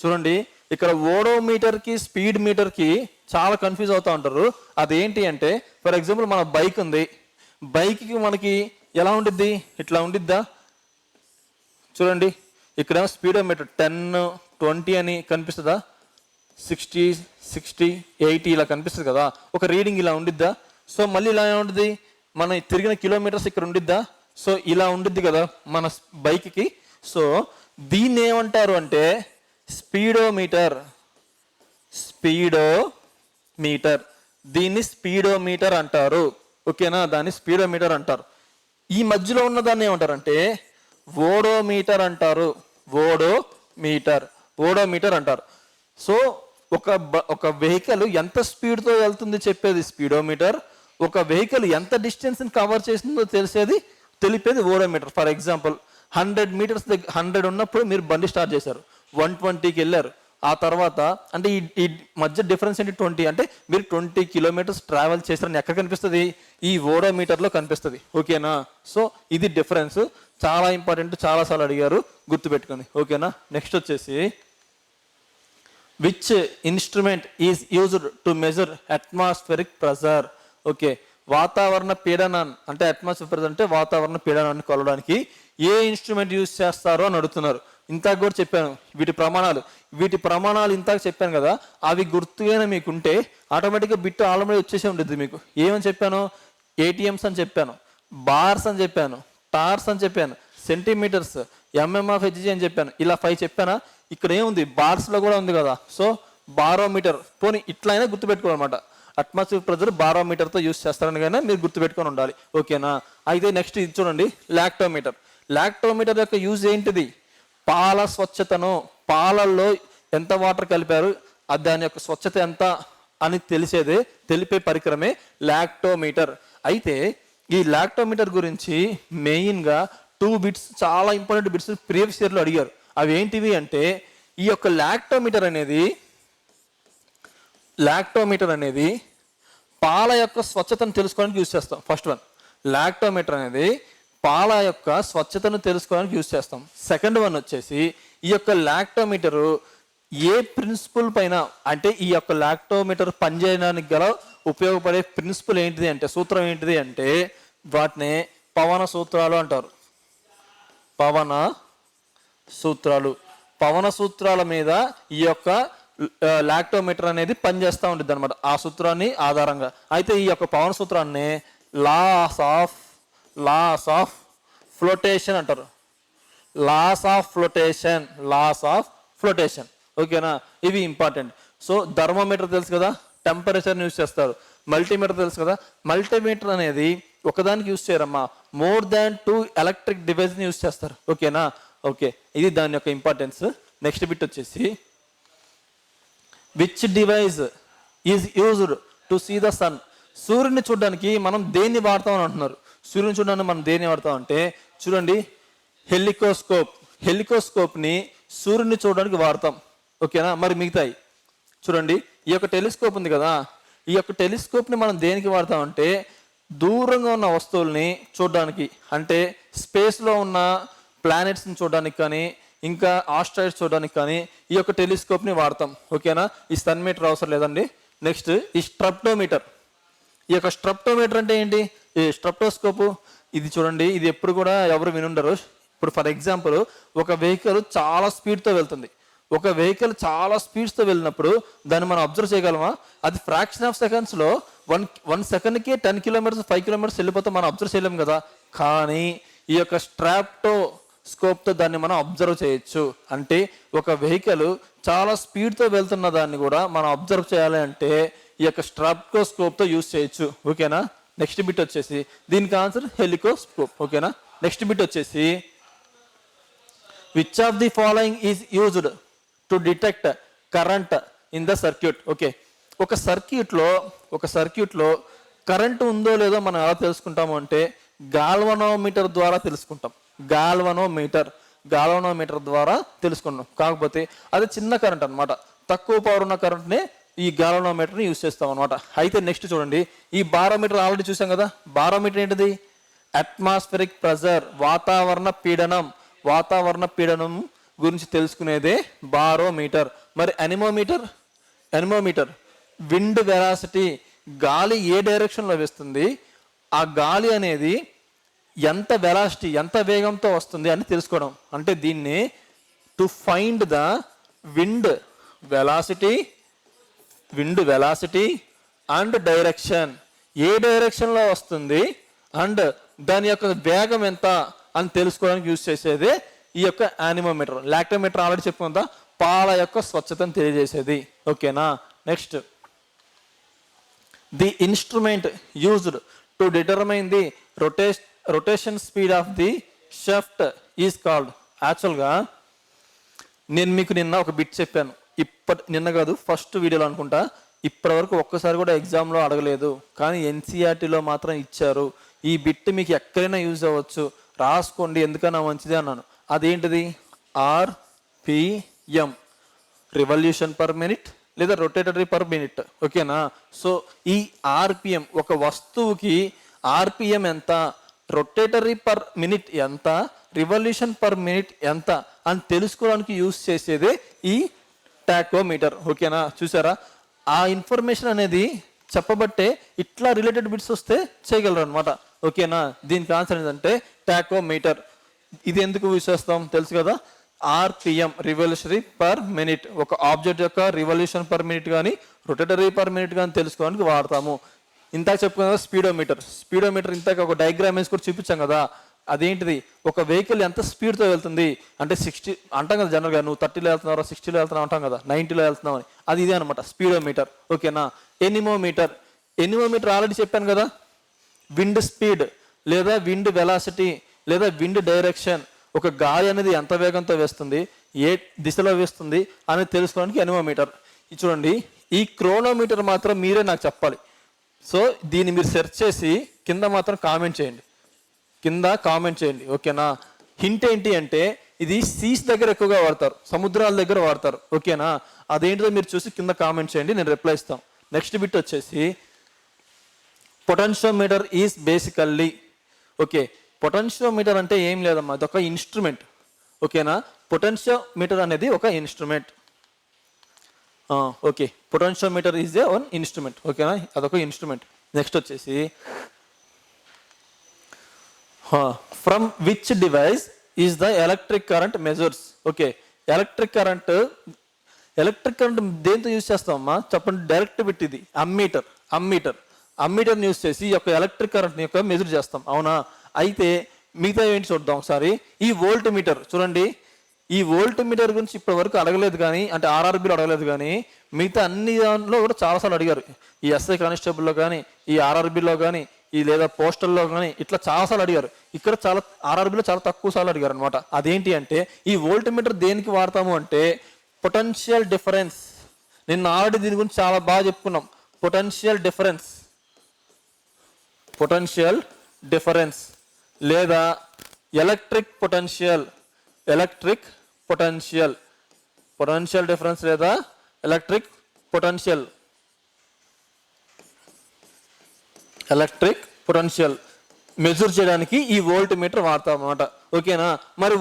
చూడండి, ఇక్కడ ఓడోమీటర్కి స్పీడ్ మీటర్కి చాలా కన్ఫ్యూజ్ అవుతూ ఉంటారు. అదేంటి అంటే ఫర్ ఎగ్జాంపుల్ మన బైక్ ఉంది, బైక్కి మనకి ఎలా ఉండిద్ది? ఇట్లా ఉండిద్దా? చూడండి, ఇక్కడ స్పీడోమీటర్ 10, 20 అని కనిపిస్తుందా? 60, 80 ఇలా కనిపిస్తుంది కదా, ఒక రీడింగ్ ఇలా ఉండిద్దా? సో మళ్ళీ ఇలా ఉంటుంది, మన తిరిగిన కిలోమీటర్స్ ఇక్కడ ఉండిద్దా? సో ఇలా ఉండిద్ది కదా మన బైక్కి. సో దీన్ని ఏమంటారు అంటే స్పీడోమీటర్. స్పీడోమీటర్, దీన్ని స్పీడోమీటర్ అంటారు. ఓకేనా, దాన్ని స్పీడోమీటర్ అంటారు. ఈ మధ్యలో ఉన్న దాన్ని ఏమంటారంటే ఓడోమీటర్ అంటారు. ఓడోమీటర్ అంటారు. సో ఒక వెహికల్ ఎంత స్పీడ్తో వెళ్తుంది చెప్పేది స్పీడోమీటర్, ఒక వెహికల్ ఎంత డిస్టెన్స్ని కవర్ చేసిందో తెలిపేది ఓడోమీటర్. ఫర్ ఎగ్జాంపుల్ 100 మీటర్స్ 100 ఉన్నప్పుడు మీరు బండి స్టార్ట్ చేశారు, 120కి వెళ్ళారు. ఆ తర్వాత అంటే ఈ మధ్య డిఫరెన్స్ ఏంటి 20, అంటే మీరు 20 కిలోమీటర్స్ ట్రావెల్ చేస్తారని ఎక్కడ కనిపిస్తుంది? ఈ ఓడోమీటర్లో కనిపిస్తుంది. ఓకేనా, సో ఇది డిఫరెన్స్, చాలా ఇంపార్టెంట్, చాలాసార్లు అడిగారు, గుర్తుపెట్టుకోండి. ఓకేనా, నెక్స్ట్ వచ్చేసి which instrument is used to measure atmospheric pressure. Okay, వాతావరణ పీడనాన్ని అంటే అట్మాస్ఫియర్ ప్రెజర్ అంటే వాతావరణ పీడనాన్ని కొలవడానికి ఏ ఇన్స్ట్రుమెంట్ యూజ్ చేస్తారో అని అడుగుతున్నారు. ఇంతకు కూడా చెప్పాను వీటి ప్రమాణాలు ఇంతకు చెప్పాను కదా, అవి గుర్తుగానే మీకుంటే ఆటోమేటిక్గా బిట్ ఆల్రెడీ వచ్చేసి ఉంటుంది మీకు. ఏమని చెప్పాను? ఏటీఎంస్ అని చెప్పాను, బార్స్ అని చెప్పాను, టార్స్ అని చెప్పాను, సెంటీమీటర్స్, ఎంఎంఎఫ్హెచ్జి అని చెప్పాను. ఇలా 5 చెప్పానా? ఇక్కడ ఏముంది? బార్స్లో కూడా ఉంది కదా. సో బారోమీటర్, పోనీ ఇట్లయినా గుర్తుపెట్టుకోవాలన్నమాట. అట్మాస్ఫియర్ ప్రెజర్ బారోమీటర్తో యూజ్ చేస్తారని కానీ మీరు గుర్తుపెట్టుకొని ఉండాలి. ఓకేనా, అయితే నెక్స్ట్ ఇది చూడండి, లాక్టోమీటర్. లాక్టోమీటర్ యొక్క యూజ్ ఏంటిది? పాల స్వచ్ఛతను, పాలల్లో ఎంత వాటర్ కలిపారు, దాని యొక్క స్వచ్ఛత ఎంత అని తెలిపే పరికరమే లాక్టోమీటర్. అయితే ఈ లాక్టోమీటర్ గురించి మెయిన్గా 2 బిట్స్, చాలా ఇంపార్టెంట్ బిట్స్ ప్రీవియస్ ఇయర్లో అడిగారు. అవి ఏంటివి అంటే ఈ యొక్క లాక్టోమీటర్ అనేది పాల యొక్క స్వచ్ఛతను తెలుసుకోవడానికి యూజ్ చేస్తాం. ఫస్ట్ వన్, లాక్టోమీటర్ అనేది పాల యొక్క స్వచ్ఛతను తెలుసుకోవడానికి యూజ్ చేస్తాం. సెకండ్ వన్ వచ్చేసి ఈ యొక్క లాక్టోమీటరు ఏ ప్రిన్సిపల్ పైన, అంటే ఈ యొక్క లాక్టోమీటర్ పనిచేయడానికి గల ఉపయోగపడే ప్రిన్సిపల్ ఏంటిది అంటే, సూత్రం ఏంటిది అంటే వాటిని పవన సూత్రాలు అంటారు. పవన సూత్రాల మీద ఈ యొక్క లాక్టోమీటర్ అనేది పనిచేస్తూ ఉంటుంది అనమాట, ఆ సూత్రాన్ని ఆధారంగా. అయితే ఈ యొక్క పవన సూత్రాన్ని లాస్ ఆఫ్ ఫ్లోటేషన్ అంటారు. Laws of flotation. ఓకేనా, ఇవి ఇంపార్టెంట్. సో థర్మోమీటర్ తెలుసు కదా, టెంపరేచర్ని యూజ్ చేస్తారు. మల్టీమీటర్ తెలుసు కదా, మల్టీమీటర్ అనేది ఒకదానికి యూజ్ చేయరమ్మా, మోర్ దాన్ 2 ఎలక్ట్రిక్ డివైస్ని యూజ్ చేస్తారు. ఓకేనా, ఓకే, ఇది దాని యొక్క ఇంపార్టెన్స్. నెక్స్ట్ బిట్ వచ్చేసి which device is used to see the sun. సూర్యుని చూడడానికి మనం దేన్ని వాడతాం అని అంటున్నారు. సూర్యుని చూడడానికి మనం దేన్ని వాడతాం అంటే చూడండి, హెలికోస్కోప్ని సూర్యుని చూడడానికి వాడతాం. ఓకేనా, మరి మిగతాయి చూడండి, ఈ యొక్క టెలిస్కోప్ ఉంది కదా, ఈ యొక్క టెలిస్కోప్ని మనం దేనికి వాడతామంటే దూరంగా ఉన్న వస్తువుల్ని చూడడానికి, అంటే స్పేస్లో ఉన్న ప్లానెట్స్ని చూడడానికి కానీ ఇంకా ఆస్ట్రాయిడ్స్ చూడడానికి కానీ ఈ యొక్క టెలిస్కోప్ని వాడతాం. ఓకేనా, ఈ సన్ మీటర్ అవసరం లేదండి. నెక్స్ట్ ఈ స్ట్రప్టోమీటర్. ఈ యొక్క స్ట్రప్టోమీటర్ అంటే ఏంటి? ఈ స్ట్రప్టోస్కోపు ఇది చూడండి, ఇది ఎప్పుడు కూడా ఎవరు వినుండరు. ఇప్పుడు ఫర్ ఎగ్జాంపుల్ ఒక వెహికల్ చాలా స్పీడ్తో వెళ్తుంది. ఒక వెహికల్ చాలా స్పీడ్స్తో వెళ్ళినప్పుడు దాన్ని మనం అబ్జర్వ్ చేయగలమా? అది ఫ్రాక్షన్ ఆఫ్ సెకండ్స్లో 1 సెకండ్కి 10 కిలోమీటర్స్ 5 కిలోమీటర్స్ వెళ్ళిపోతే మనం అబ్జర్వ్ చేయలేము కదా. కానీ ఈ యొక్క స్ట్రాప్టోస్కోప్తో దాన్ని మనం అబ్జర్వ్ చేయొచ్చు. అంటే ఒక వెహికల్ చాలా స్పీడ్తో వెళ్తున్న దాన్ని కూడా మనం అబ్జర్వ్ చేయాలి అంటే ఈ యొక్క స్ట్రాప్టోస్కోప్తో యూజ్ చేయొచ్చు. ఓకేనా, నెక్స్ట్ బిట్ వచ్చేసి దీనికి ఆన్సర్ హెలికోస్కోప్. ఓకేనా, నెక్స్ట్ బిట్ వచ్చేసి which of the following is used to detect current in the circuit. Okay, ఒక సర్క్యూట్లో కరెంట్ ఉందో లేదో మనం ఎలా తెలుసుకుంటాము అంటే గాల్వనోమీటర్ ద్వారా తెలుసుకుంటాం. గాల్వనోమీటర్ ద్వారా తెలుసుకుంటాం. కాకపోతే అది చిన్న కరెంట్ అనమాట, తక్కువ పవర్ ఉన్న కరెంట్ని ఈ గాల్వనోమీటర్ని యూజ్ చేస్తాం అనమాట. అయితే నెక్స్ట్ చూడండి, ఈ బారోమీటర్ ఆల్రెడీ చూసాం కదా. బారోమీటర్ ఏంటిది? అట్మాస్ఫిరిక్ ప్రెజర్, వాతావరణ పీడనం గురించి తెలుసుకునేదే బారోమీటర్. మరి ఎనిమోమీటర్ విండ్ వెలాసిటీ, గాలి ఏ డైరెక్షన్లో వేస్తుంది, ఆ గాలి అనేది ఎంత వెలాసిటీ, ఎంత వేగంతో వస్తుంది అని తెలుసుకోవడం. అంటే దీన్ని to find the wind velocity and direction, ఏ డైరెక్షన్లో వస్తుంది అండ్ దాని యొక్క వేగం ఎంత అని తెలుసుకోవడానికి యూజ్ చేసేదే ఈ యొక్క యానిమోమీటర్. లాక్టోమీటర్ ఆల్రెడీ చెప్పుకుందా, పాల యొక్క స్వచ్ఛతను తెలియజేసేది. ఓకేనా. Next, the instrument used to determine the rotation speed of the shaft is called. యాక్చువల్గా నేను మీకు నిన్న ఒక బిట్ చెప్పాను, నిన్న కాదు ఫస్ట్ వీడియోలో అనుకుంటా, ఇప్పటి వరకు ఒక్కసారి కూడా ఎగ్జామ్లో అడగలేదు, కానీ ఎన్సీఆర్టీలో మాత్రం ఇచ్చారు. ఈ బిట్ మీకు ఎక్కడైనా యూజ్ అవ్వచ్చు, రాసుకోండి ఎందుకన్నా మంచిది అన్నాను. అదేంటిది? ఆర్పిఎం, రివల్యూషన్ పర్ మినిట్ లేదా రొటేటరీ పర్ మినిట్. ఓకేనా. సో ఈ ఆర్పిఎం, ఒక వస్తువుకి ఆర్పిఎం ఎంత, రొటేటరీ పర్ మినిట్ ఎంత, రివల్యూషన్ పర్ మినిట్ ఎంత అని తెలుసుకోవడానికి యూజ్ చేసేదే ఈ టాకోమీటర్. ఓకేనా. చూసారా, ఆ ఇన్ఫర్మేషన్ అనేది చెప్పబట్టే ఇట్లా రిలేటెడ్ బిట్స్ వస్తే చేయగలరు అనమాట. ఓకేనా. దీనికి ఆన్సర్ ఏంటంటే టాకోమీటర్. ఇది ఎందుకు యూజ్ చేస్తాం తెలుసు కదా, ఆర్పిఎం, రివల్యూషనరీ పర్ మినిట్, ఒక ఆబ్జెక్ట్ యొక్క రివల్యూషన్ పర్ మినిట్ కానీ రొటేటరీ పర్ మినిట్ కానీ తెలుసుకోవడానికి వాడతాము. ఇందాక చెప్పుకున్న కదా స్పీడోమీటర్. స్పీడోమీటర్ ఇందాక ఒక డయాగ్రామ్ వేసి కూడా చూపించాం కదా, అదేంటిది, ఒక వెహికల్ ఎంత స్పీడ్తో వెళ్తుంది అంటే 60 అంటాం కదా జనరల్గా, నువ్వు 30లో వెళ్తున్నావు 60లో వెళ్తున్నావు అంటాం కదా, 90లో వెళ్తున్నావు అని, అది ఇదే అనమాట స్పీడోమీటర్. ఓకేనా. ఎనిమోమీటర్, ఎనిమోమీటర్ ఆల్రెడీ చెప్పాను కదా, విండ్ స్పీడ్ లేదా విండ్ వెలాసిటీ లేదా విండ్ డైరెక్షన్, ఒక గాలి అనేది ఎంత వేగంతో వేస్తుంది, ఏ దిశలో వేస్తుంది అనేది తెలుసుకోవడానికి ఎనిమోమీటర్. చూడండి, ఈ క్రోనోమీటర్ మాత్రం మీరే నాకు చెప్పాలి. సో దీన్ని మీరు సెర్చ్ చేసి కింద మాత్రం కామెంట్ చేయండి, కింద కామెంట్ చేయండి. ఓకేనా. హింట్ ఏంటి అంటే ఇది సీస్ దగ్గర ఎక్కువగా వాడతారు, సముద్రాల దగ్గర వాడతారు. ఓకేనా. అదేంటిదో మీరు చూసి కింద కామెంట్ చేయండి, నేను రిప్లై ఇస్తాం. నెక్స్ట్ బిట్ వచ్చేసి potentiometer is basically, okay, potentiometer అంటే ఏం లేదమ్మా, అది ఒక ఇన్స్ట్రుమెంట్. ఓకేనా. పొటెన్షియోమీటర్ అనేది ఒక instrument. Okay, potentiometer is a one instrument. ఓకేనా, అదొక ఇన్స్ట్రుమెంట్. నెక్స్ట్ వచ్చేసి from which device is the electric current measures. Okay, electric current దేంతో యూజ్ చేస్తామమ్మా చెప్పండి, డైరెక్ట్ బిట్ ఇది, అమ్మీటర్ని యూజ్ చేసి ఈ యొక్క ఎలక్ట్రిక్ కరెంట్ యొక్క మెజర్ చేస్తాం. అవునా. అయితే మిగతా ఏంటి చూద్దాం ఒకసారి. ఈ వోల్ట్ మీటర్ చూడండి, ఈ వోల్ట్ మీటర్ గురించి ఇప్పటి వరకు అడగలేదు, కానీ అంటే ఆర్ఆర్బీలో అడగలేదు, కానీ మిగతా అన్ని దానిలో కూడా చాలాసార్లు అడిగారు. ఈ ఎస్ఐ కానిస్టేబుల్లో కానీ, ఈ ఆర్ఆర్బీలో కానీ, ఈ లేదా పోస్టల్లో కానీ ఇట్లా చాలాసార్లు అడిగారు. ఇక్కడ చాలా ఆర్ఆర్బీలో చాలా తక్కువ సార్లు అడిగారు అనమాట. అదేంటి అంటే ఈ వోల్ట్ మీటర్ దేనికి వాడతాము అంటే పొటెన్షియల్ డిఫరెన్స్. నిన్న ఆల్రెడీ దీని గురించి చాలా బాగా చెప్పుకున్నాం. పొటెన్షియల్ డిఫరెన్స్ లేదా ఎలక్ట్రిక్ పొటెన్షియల్ డిఫరెన్స్ లేదా ఎలక్ట్రిక్ పొటెన్షియల్ మెజర్ చేయడానికి ఈ వోల్ట్ మీటర్ వాడతాం అన్నమాట. ఓకేనా. మరి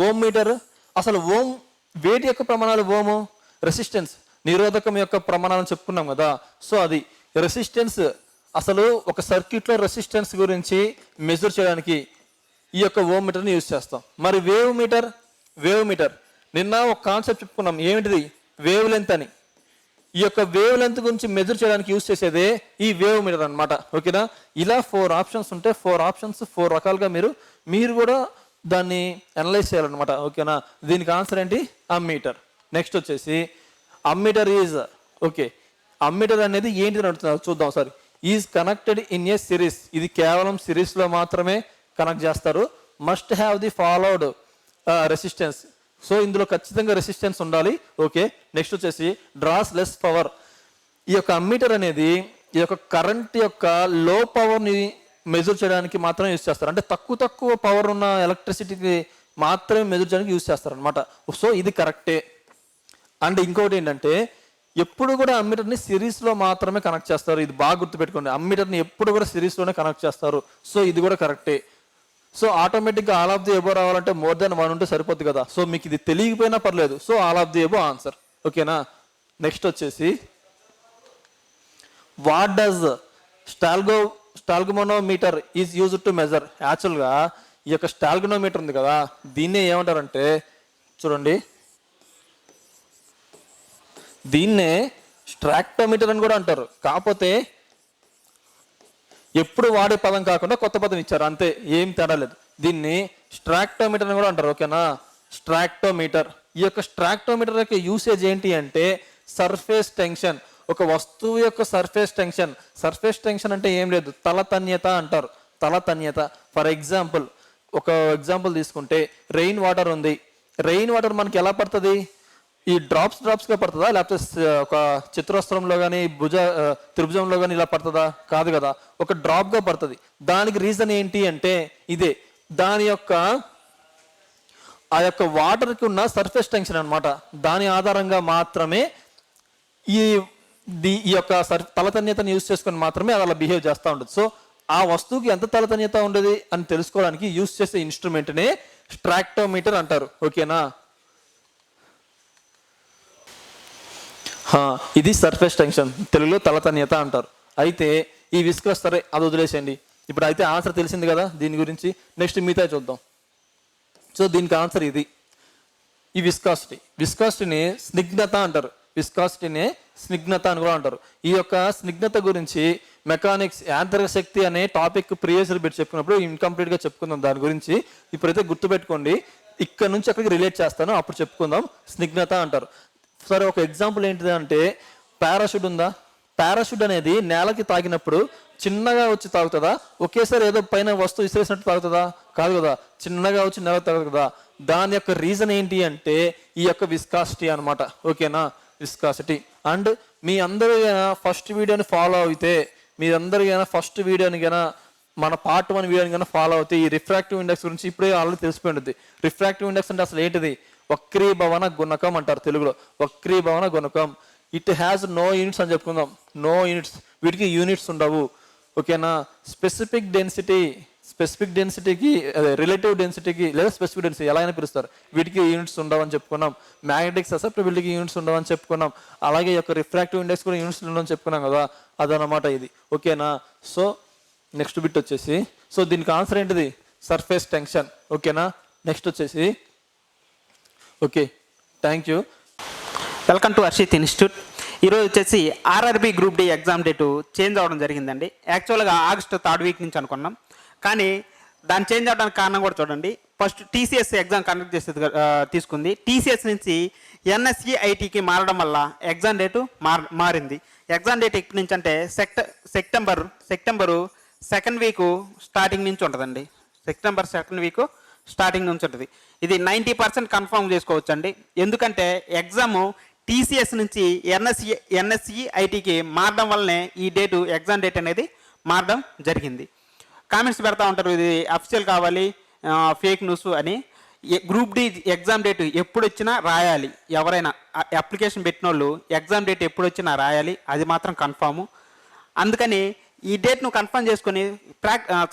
ఓమ్ మీటర్, అసలు ఓమ్ వేటి యొక్క ప్రమాణాలు, ఓము రెసిస్టెన్స్, నిరోధకం యొక్క ప్రమాణాలను చెప్పుకున్నాం కదా. సో అది రెసిస్టెన్స్, అసలు ఒక సర్క్యూట్లో రెసిస్టెన్స్ గురించి మెజర్ చేయడానికి ఈ యొక్క ఓమ్ మీటర్ని యూజ్ చేస్తాం. మరి వేవ్ మీటర్ నిన్న ఒక కాన్సెప్ట్ చెప్పుకున్నాం, ఏమిటిది, వేవ్ లెంత్ అని. ఈ యొక్క వేవ్ లెంత్ గురించి మెజర్ చేయడానికి యూజ్ చేసేదే ఈ వేవ్ మీటర్ అనమాట. ఓకేనా. ఇలా 4 ఆప్షన్స్ ఉంటే 4 ఆప్షన్స్ 4 రకాలుగా మీరు కూడా దాన్ని అనలైజ్ చేయాలన్నమాట. ఓకేనా. దీనికి ఆన్సర్ ఏంటి, అమ్మీటర్. నెక్స్ట్ వచ్చేసి అమ్మీటర్ ఈజ్, ఓకే, అమ్మీటర్ అనేది ఏంటి అడుగుతున్నారు చూద్దాం ఒకసారి. Is connected in a series, ఇది కేవలం సిరీస్లో మాత్రమే కనెక్ట్ చేస్తారు. Must have the followed resistance, so ఇందులో ఖచ్చితంగా రెసిస్టెన్స్ ఉండాలి. ఓకే. నెక్స్ట్ వచ్చేసి డ్రాస్ లెస్ పవర్. ఈ యొక్క అమ్మీటర్ అనేది ఈ యొక్క కరెంట్ యొక్క లో పవర్ని మెజర్ చేయడానికి మాత్రమే యూజ్ చేస్తారు. అంటే తక్కువ పవర్ ఉన్న ఎలక్ట్రిసిటీకి మాత్రమే మెజర్ చేయడానికి యూజ్ చేస్తారు అనమాట. సో ఇది కరెక్టే. అండ్ ఇంకోటి ఏంటంటే ఎప్పుడు కూడా అమ్మీటర్ని సిరీస్లో మాత్రమే కనెక్ట్ చేస్తారు. ఇది బాగా గుర్తుపెట్టుకోండి, అమ్మీటర్ని ఎప్పుడు కూడా సిరీస్లోనే కనెక్ట్ చేస్తారు. సో ఇది కూడా కరెక్టే. సో ఆటోమేటిక్గా ఆల్ ఆఫ్ ది ఎబో రావాలంటే మోర్ దెన్ 1 ఉంటే సరిపోద్ది కదా. సో మీకు ఇది తెలియకపోయినా పర్లేదు. So all of the above answer. ఓకేనా. నెక్స్ట్ వచ్చేసి what does stalagmometer is used to measure. యాక్చువల్గా ఈ యొక్క స్టాల్గమోనోమీటర్ ఉంది కదా, దీన్నే ఏమంటారంటే చూడండి, దీన్నే స్ట్రాక్టోమీటర్ అని కూడా అంటారు. కాకపోతే ఎప్పుడు వాడే పదం కాకుండా కొత్త పదం ఇచ్చారు, అంతే, ఏం తేడా లేదు. దీన్ని స్ట్రాక్టోమీటర్ అని కూడా అంటారు. ఓకేనా. స్ట్రాక్టోమీటర్. ఈ యొక్క స్ట్రాక్టోమీటర్ యొక్క యూసేజ్ ఏంటి అంటే సర్ఫేస్ టెన్షన్. ఒక వస్తువు యొక్క సర్ఫేస్ టెన్షన్ అంటే ఏం లేదు, తలతన్యత అంటారు. తలతన్యత. ఫర్ ఎగ్జాంపుల్, ఒక ఎగ్జాంపుల్ తీసుకుంటే రెయిన్ వాటర్ ఉంది. రెయిన్ వాటర్ మనకి ఎలా పడుతుంది? ఈ డ్రాప్స్గా పడుతుందా, లేకపోతే ఒక చతురస్రంలో కానీ త్రిభుజంలో కానీ ఇలా పడుతుందా? కాదు కదా, ఒక డ్రాప్గా పడుతుంది. దానికి రీజన్ ఏంటి అంటే ఇదే, దాని యొక్క ఆ యొక్క వాటర్కి ఉన్న సర్ఫేస్ టెన్షన్ అనమాట. దాని ఆధారంగా మాత్రమే ఈ యొక్క తలతన్యతను యూజ్ చేసుకొని మాత్రమే అది అలా బిహేవ్ చేస్తూ ఉంటుంది. సో ఆ వస్తువుకి ఎంత తలతన్యత ఉండదు అని తెలుసుకోవడానికి యూజ్ చేసే ఇన్స్ట్రుమెంట్నే స్ట్రాక్టోమీటర్ అంటారు. ఓకేనా? ఇది సర్ఫేస్ టెన్షన్, తెలుగులో తలతన్యత అంటారు. అయితే ఈ విస్కస్, సరే అది వదిలేసేయండి. ఇప్పుడు అయితే ఆన్సర్ తెలిసింది కదా దీని గురించి. నెక్స్ట్ మిగతా చూద్దాం. సో దీనికి ఆన్సర్ ఇది. ఈ విస్కాసిటీని స్నిగ్ధత అంటారు. విస్కాసిటీని స్నిగ్ధత అని కూడా అంటారు. ఈ యొక్క స్నిగ్ధత గురించి మెకానిక్స్, యాంత్రిక శక్తి అనే టాపిక్ ప్రీవియస్ పెట్టి చెప్పుకున్నప్పుడు ఇన్కంప్లీట్గా చెప్పుకుందాం దాని గురించి. ఇప్పుడైతే గుర్తుపెట్టుకోండి, ఇక్కడ నుంచి అక్కడికి రిలేట్ చేస్తాను, అప్పుడు చెప్పుకుందాం. స్నిగ్ధత అంటారు. సరే, ఒక ఎగ్జాంపుల్ ఏంటిది అంటే పారాషూట్ ఉందా? పారాషూట్ అనేది నేలకి తాగినప్పుడు చిన్నగా వచ్చి తాగుతుందా? ఒకేసారి ఏదో పైన వస్తువు విసిరేసినట్టు తాగుతుందా? కాదు కదా, చిన్నగా వచ్చి నేల తాగుతుంది కదా. దాని యొక్క రీజన్ ఏంటి అంటే ఈ యొక్క విస్కాసిటీ అనమాట. ఓకేనా? విస్కాసిటీ. అండ్ మీ అందరూ ఫస్ట్ వీడియోని ఫాలో అయితే, మీరందరూ ఫస్ట్ వీడియోని మన పార్ట్ 1 వీడియోని ఫాలో అవుతే ఈ రిఫ్రాక్టివ్ ఇండెక్స్ గురించి ఇప్పుడే ఆల్రెడీ తెలిసిపోయి ఉంటుంది. రిఫ్రాక్టివ్ ఇండెక్స్ అంటే అసలు ఏంటిది? వక్రీభవన గుణకం అంటారు తెలుగులో. వక్రీభవన గుణకం. ఇట్ హ్యాస్ నో యూనిట్స్ అని చెప్పుకుందాం. నో యూనిట్స్, వీటికి యూనిట్స్ ఉండవు. ఓకేనా? స్పెసిఫిక్ డెన్సిటీకి రిలేటివ్ డెన్సిటీకి లేదా స్పెసిఫిక్ డెన్సిటీ ఎలా అయినా పిలుస్తారు, వీటికి యూనిట్స్ ఉండవు అని చెప్పుకున్నాం. మ్యాగ్నెటిక్ ససెప్టబిలిటీకి యూనిట్స్ ఉండవు అని చెప్పుకున్నాం. అలాగే ఈ యొక్క రిఫ్రాక్టివ్ ఇండెక్స్ కూడా యూనిట్స్ ఉండవని చెప్పుకున్నాం కదా, అదనమాట ఇది. ఓకేనా? సో నెక్స్ట్ బిట్ వచ్చేసి, సో దీనికి ఆన్సర్ ఏంటిది? Surface tension. ఓకేనా? నెక్స్ట్ వచ్చేసి, okay, thank you. Welcome to Harshit institute. ఈరోజు వచ్చేసి RRB group D exam date change అవ్వడం జరిగిందండి. యాక్చువల్గా ఆగస్టు 3rd వీక్ నుంచి అనుకున్నాం, కానీ దాన్ని చేంజ్ అవ్వడానికి కారణం కూడా చూడండి. ఫస్ట్ టీసీఎస్ ఎగ్జామ్ కండక్ట్ చేసేది తీసుకుంది. టీసీఎస్ నుంచి ఎన్ఎస్ఈ ఐటీకి మారడం వల్ల ఎగ్జామ్ డేటు మారింది. ఎగ్జామ్ డేట్ ఎక్కడి నుంచి అంటే సెప్టెంబరు 2nd వీక్ స్టార్టింగ్ నుంచి ఉంటుందండి. సెప్టెంబర్ 2nd వీక్ స్టార్టింగ్ నుంచి ఉంటుంది. ఇది 90% కన్ఫర్మ్ చేసుకోవచ్చు అండి. ఎందుకంటే ఎగ్జామ్ టీసీఎస్ నుంచి ఎన్ఎస్ఈ ఐటీకి మారడం వల్లనే ఈ డేటు, ఎగ్జామ్ డేట్ అనేది మారడం జరిగింది. కామెంట్స్ పెడతా ఉంటారు, ఇది అఫీషియల్ కావాలి, ఫేక్ న్యూస్ అని. గ్రూప్ డి ఎగ్జామ్ డేట్ ఎప్పుడు వచ్చినా రాయాలి. ఎవరైనా అప్లికేషన్ పెట్టిన వాళ్ళు ఎగ్జామ్ డేట్ ఎప్పుడు వచ్చినా రాయాలి, అది మాత్రం కన్ఫాము. అందుకని ఈ డేట్ను కన్ఫర్మ్ చేసుకొని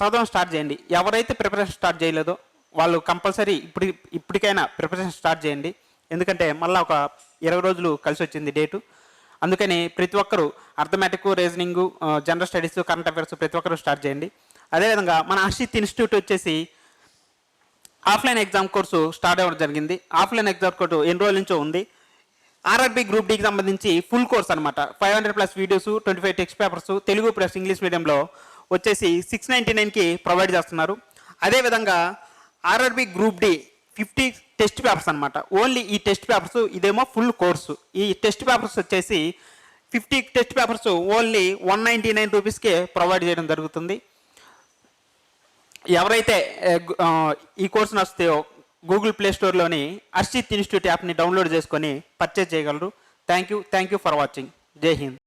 చదవడం స్టార్ట్ చేయండి. ఎవరైతే ప్రిపరేషన్ స్టార్ట్ చేయలేదో వాళ్ళు కంపల్సరీ ఇప్పటికైనా ప్రిపరేషన్ స్టార్ట్ చేయండి. ఎందుకంటే మళ్ళీ ఒక 20 రోజులు కలిసి వచ్చింది డేటు. అందుకని ప్రతి ఒక్కరూ arithmetic, reasoning, general studies, current affairs ప్రతి ఒక్కరూ స్టార్ట్ చేయండి. అదేవిధంగా మన హర్షిత్ ఇన్స్టిట్యూట్ వచ్చేసి ఆఫ్లైన్ ఎగ్జామ్ కోర్సు స్టార్ట్ అవ్వడం జరిగింది. ఆఫ్లైన్ ఎగ్జామ్ కోర్సు ఎన్ని రోజుల నుంచో ఉంది. ఆర్ఆర్బి గ్రూప్ డికి సంబంధించి ఫుల్ కోర్స్ అనమాట. 500+ videos, 25 text papers, Telugu plus English మీడియంలో వచ్చేసి 699కి ప్రొవైడ్ చేస్తున్నారు. అదేవిధంగా RRB group D 50 test papers అనమాట. ఓన్లీ ఈ టెస్ట్ పేపర్స్, ఇదేమో ఫుల్ కోర్సు. ఈ టెస్ట్ పేపర్స్ వచ్చేసి 50 టెస్ట్ పేపర్స్ ఓన్లీ 199 రూపీస్కే ప్రొవైడ్ చేయడం జరుగుతుంది. ఎవరైతే ఈ కోర్సు నచ్చితే గూగుల్ ప్లే స్టోర్లోని హర్షిత్ ఇన్స్టిట్యూట్ యాప్ని డౌన్లోడ్ చేసుకొని పర్చేజ్ చేయగలరు. Thank you for watching. జై హింద్.